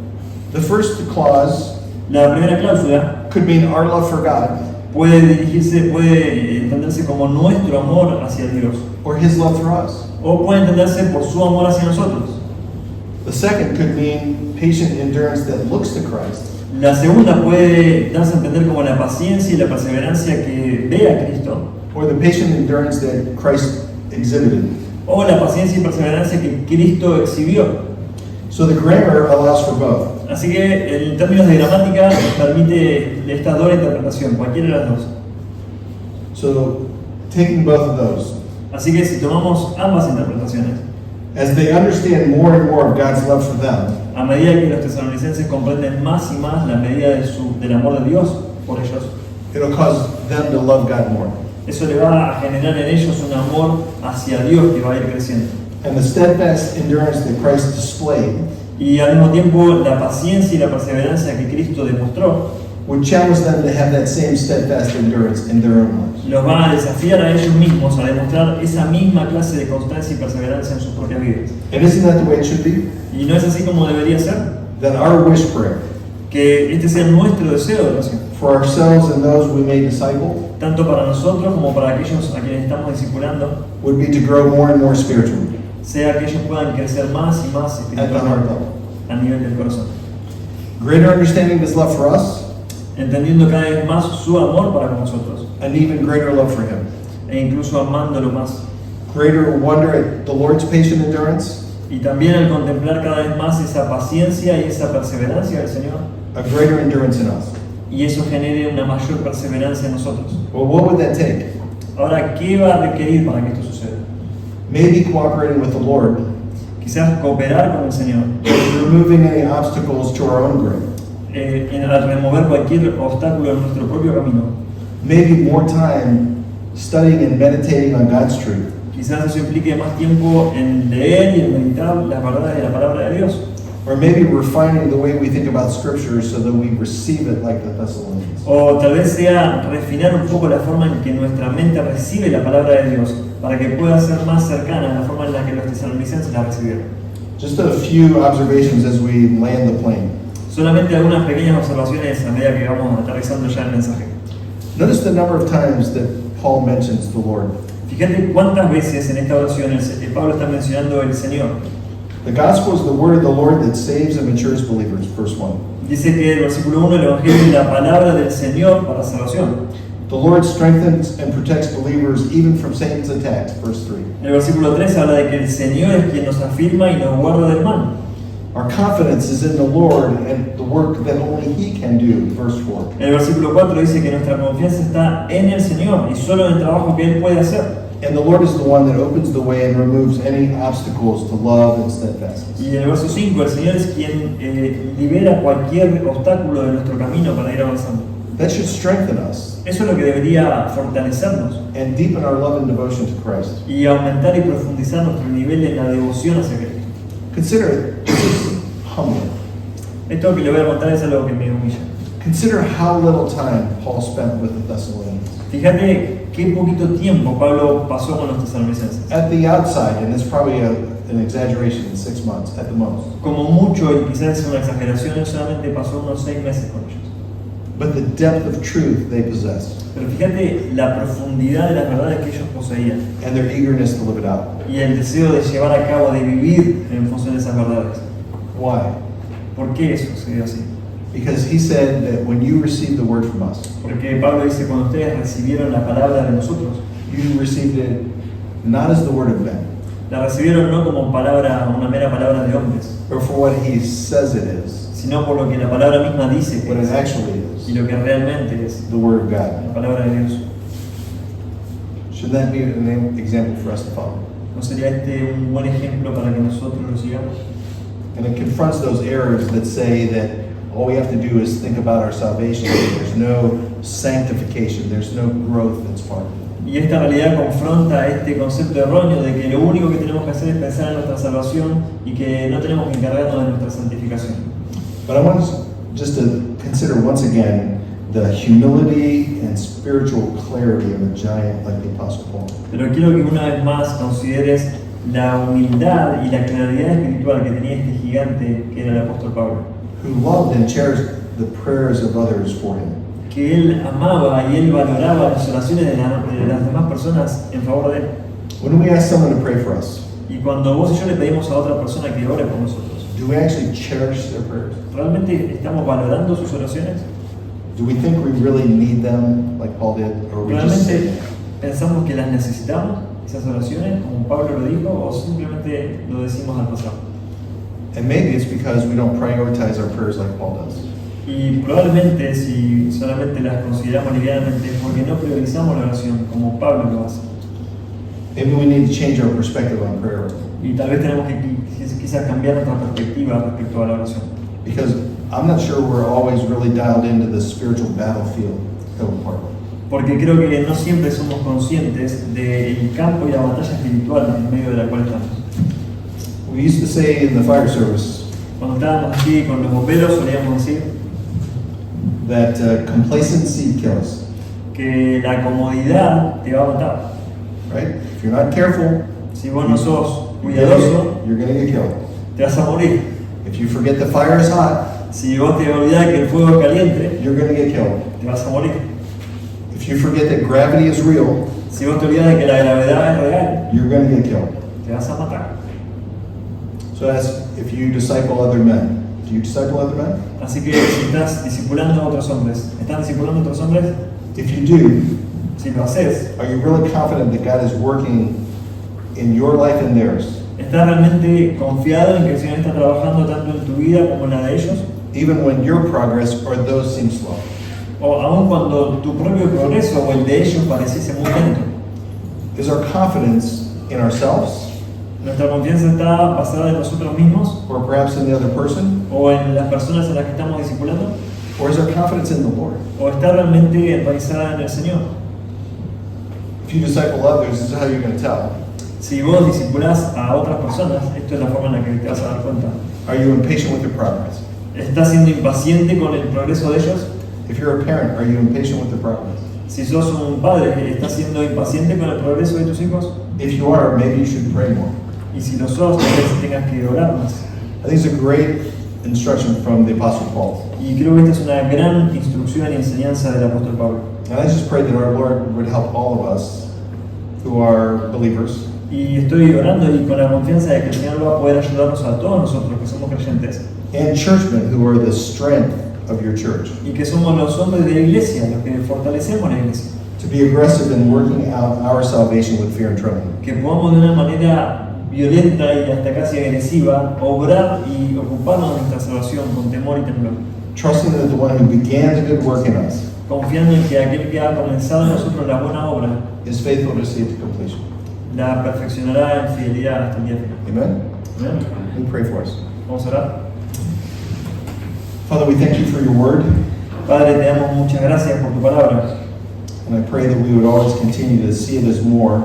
The first clause La primera cláusula could mean our love for God, puede entenderse como nuestro amor hacia Dios, or his love for us. o puede entenderse por su amor hacia nosotros. The second could mean patient endurance that looks to Christ, La segunda puede darse a entender como la paciencia y la perseverancia que ve a Cristo, or the patient endurance that Christ exhibited. o la paciencia y perseverancia que Cristo exhibió. So the grammar allows for both. Así que en términos de gramática nos permite esta doble interpretación, cualquiera de las dos. So taking both of those, Así que si tomamos ambas interpretaciones, as they understand more and more of God's love for them, a medida que los tesalonicenses comprenden más y más la medida del amor de Dios por ellos, it'll cause them to love God more. eso le va a generar en ellos un amor hacia Dios que va a ir creciendo. And the steadfast endurance that Christ displayed Y al mismo tiempo la paciencia y la perseverancia que Cristo demostró would challenge them to have that same steadfast endurance in their own lives. los va a desafiar a ellos mismos a demostrar esa misma clase de constancia y perseverancia en sus propias vidas. And isn't that the way it should be? Y no es así como debería ser, That our wish prayer que este sea nuestro deseo de oración, for ourselves and those we may disciple tanto para nosotros como para aquellos a quienes estamos discipulando, would be to grow more and more spiritually sea que ellos puedan crecer más y más at the heart espiritualmente level. a nivel del corazón, Greater understanding of his love for us, entendiendo cada vez más su amor para con nosotros and even greater love for him. e incluso amándolo más. Greater wonder at the Lord's patient endurance, Y también al contemplar cada vez más esa paciencia y esa perseverancia del Señor, a greater endurance in us. y eso genere una mayor perseverancia en nosotros. Well, what would that take? Ahora, ¿qué va a requerir para que esto suceda? Maybe cooperating with the Lord, Quizás cooperar con el Señor, removing any obstacles to our own growth. al remover cualquier obstáculo en nuestro propio camino. Maybe more time studying and meditating on God's truth. Quizás eso implique más tiempo en leer y en meditar las verdades de la palabra de Dios. Or maybe refining the way we think about Scripture so that we receive it like the Thessalonians. O tal vez sea refinar un poco la forma en que nuestra mente recibe la palabra de Dios, para que pueda ser más cercana a la forma en la que los tesalonicenses la recibieron. Just a few observations as we land the plane. Solamente algunas pequeñas observaciones a medida que vamos aterrizando ya el mensaje. Notice the number of times that Paul mentions the Lord. Fíjate cuántas veces en esta oración Pablo está mencionando el Señor. The gospel is the word of the Lord that saves and matures believers, verse 1. Dice que el versículo 1, el Evangelio es la palabra del Señor para salvación. The Lord strengthens and protects believers even from Satan's attacks, verse 3. El versículo 3 habla de que el Señor es quien nos afirma y nos guarda del mal. Our confidence is in the Lord and the work that only He can do, verse 4. El versículo 4 dice que nuestra confianza está en el Señor y solo en el trabajo que Él puede hacer. And the Lord is the one that opens the way and removes any obstacles to love and steadfastness. Y en el verso 5, el Señor es quien libera cualquier obstáculo de nuestro camino para ir avanzando. That should strengthen us Eso es lo que debería fortalecernos and deepen our love and devotion to Christ. y aumentar y profundizar nuestro nivel en la devoción hacia Cristo. Consider it. This is humbling. Esto que le voy a contar es algo que me humilla. Consider how little time Paul spent with the Thessalonians. Fíjate qué poquito tiempo Pablo pasó con los tesalonicenses. At the outside, and it's probably an exaggeration, 6 months at the most. Como mucho, y quizás es una exageración, él solamente pasó unos 6 meses con ellos. But the depth of truth they possessed Pero fíjate la profundidad de las verdades que ellos poseían and their eagerness to live it out. y el deseo de llevar a cabo, de vivir en función de esas verdades. Why? ¿Por qué eso sucedió así? Because he said that when you receive the word from us, Porque Pablo dice, cuando ustedes recibieron la palabra de nosotros, you received it not as the word of men, la recibieron no como palabra, una mera palabra de hombres, but for what he says it is, sino por lo que la palabra misma dice que what it es actually y is, lo que realmente es the word of God. la palabra de Dios. Should that be an example for us to follow? ¿No sería este un buen ejemplo para que nosotros lo sigamos? And it confronts those errors that say that all we have to do is think about our salvation. There's no sanctification. There's no growth that's part of it. Y esta realidad confronta este concepto erróneo de que lo único que tenemos que hacer es pensar en nuestra salvación y que no tenemos que encargarnos de nuestra santificación. But I want us just to consider once again the humility and spiritual clarity of a giant like the Apostle Paul. Pero quiero que una vez más consideres la humildad y la claridad espiritual que tenía este gigante que era el apóstol Pablo, Who loved and cherished the prayers of others for him. que él amaba y él valoraba las oraciones de las demás personas en favor de él. When we ask someone to pray for us, Y cuando vos y yo le pedimos a otra persona que ore por nosotros, do we actually cherish their prayers? ¿realmente estamos valorando sus oraciones? Do we think we really need them, like Paul did, or we just say, ¿Realmente pensamos que las necesitamos, esas oraciones, como Pablo lo dijo, o simplemente lo decimos al pasar? and maybe it's because we don't prioritize our prayers like Paul does. Y probablemente si solamente las consideramos livianamente es porque no priorizamos la oración como Pablo lo hace. Maybe we need to change our perspective on prayer, Y tal vez tenemos que quizás cambiar nuestra perspectiva respecto a la oración. because I'm not sure we're always really dialed into the spiritual battlefield that we're part of. Porque creo que no siempre somos conscientes del campo y la batalla espiritual en medio de la cual estamos. We used to say in the fire service Cuando estábamos aquí con los bomberos solíamos decir that complacency kills, que la comodidad te va a matar. right? If you're not careful, Si vos no sos cuidadoso, you're going to get killed. te vas a morir. If you forget the fire is hot, Si vos te olvidás que el fuego es caliente, you're going to get killed. te vas a morir. If you forget that gravity is real, Si vos te olvidás de que la gravedad es real, you're going to get killed. te vas a matar. So as if you disciple other men, do you disciple other men? Así que si estás discipulando a otros hombres, ¿están discipulando a otros hombres? If you do, Si lo haces, are you really confident that God is working in your life and theirs, ¿estás realmente confiado en que el Señor está trabajando tanto en tu vida como en la de ellos? even when your progress or those seem slow? O aun cuando tu propio progreso o el de ellos pareciese muy lento. Is our confidence in ourselves ¿Nuestra confianza está basada en nosotros mismos or perhaps in the other person? o en las personas a las que estamos discipulando? Or is our confidence in the Lord? ¿O está realmente enraizada en el Señor? If you disciple others, this is how you're going to tell. Si vos discipulás a otras personas, esto es la forma en la que te vas a dar cuenta. Are you impatient with their progress? ¿Estás siendo impaciente con el progreso de ellos? If you're a parent, are you impatient with their progress? Si sos un padre, ¿estás siendo impaciente con el progreso de tus hijos? If you are, maybe you should pray more. Y si lo sos, tal vez tengas que orar más. I think it's a great instruction from the Apostle Paul. Y creo que esta es una gran instrucción y enseñanza del apóstol Pablo. And I just pray that our Lord would help all of us who are believers Y estoy orando y con la confianza de que el Señor va a poder ayudarnos a todos nosotros que somos creyentes and churchmen who are the strength of your church y que somos los hombres de la iglesia, los que fortalecemos la iglesia, to be aggressive in working out our salvation with fear and trembling. que podamos de una manera violenta y hasta casi agresiva obrar y ocuparnos de nuestra salvación con temor y temblor, Trusting that the one who began the good work in us confiando en que aquel que ha comenzado en nosotros la buena obra is faithful to see it to completion. la perfeccionará en fidelidad hasta el día final. Amen? Amén. Let me pray for us. Vamos a orar. Father, we thank you for your word, Padre, te damos muchas gracias por tu palabra and I pray that we would always continue to see it as more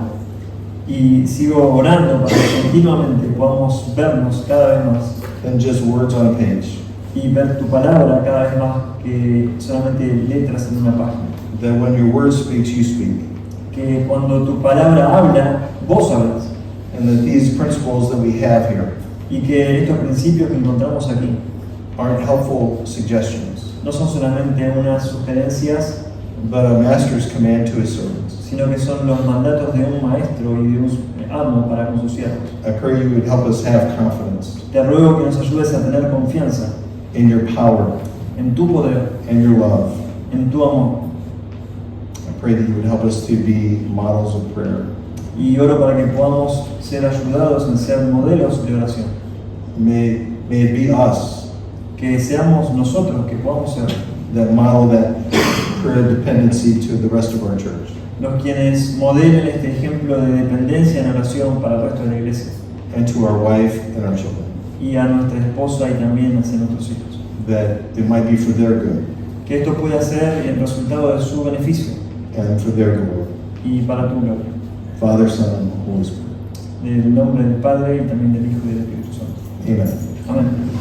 y sigo orando para que continuamente podamos vernos cada vez más than just words on a page. y ver tu palabra cada vez más que solamente letras en una página. That when your word speaks, you speak. Que cuando tu palabra habla, vos hablas. And that these principles that we have here Y que estos principios que encontramos aquí aren't helpful suggestions, no son solamente unas sugerencias, but a master's command to his servants. sino que son los mandatos de un maestro y de un amo para con sus siervos. I pray you would help us have confidence Te ruego que nos ayudes a tener confianza in your power en tu poder, and your love. en tu amor. I pray that you would help us to be models of prayer. Y oro para que podamos ser ayudados en ser modelos de oración. May it be us Que seamos nosotros, que podamos ser that model that prayer dependency to the rest of our church. los quienes modelen este ejemplo de dependencia en oración para el resto de la iglesia And to our wife and our children. y a nuestra esposa y también hacia nuestros hijos. That it might be for their good Que esto pueda ser el resultado de su beneficio and for their glory. y para tu gloria. Father, Son, and Holy Spirit. En el nombre del Padre y también del Hijo y del Espíritu Santo. Amen. Amén.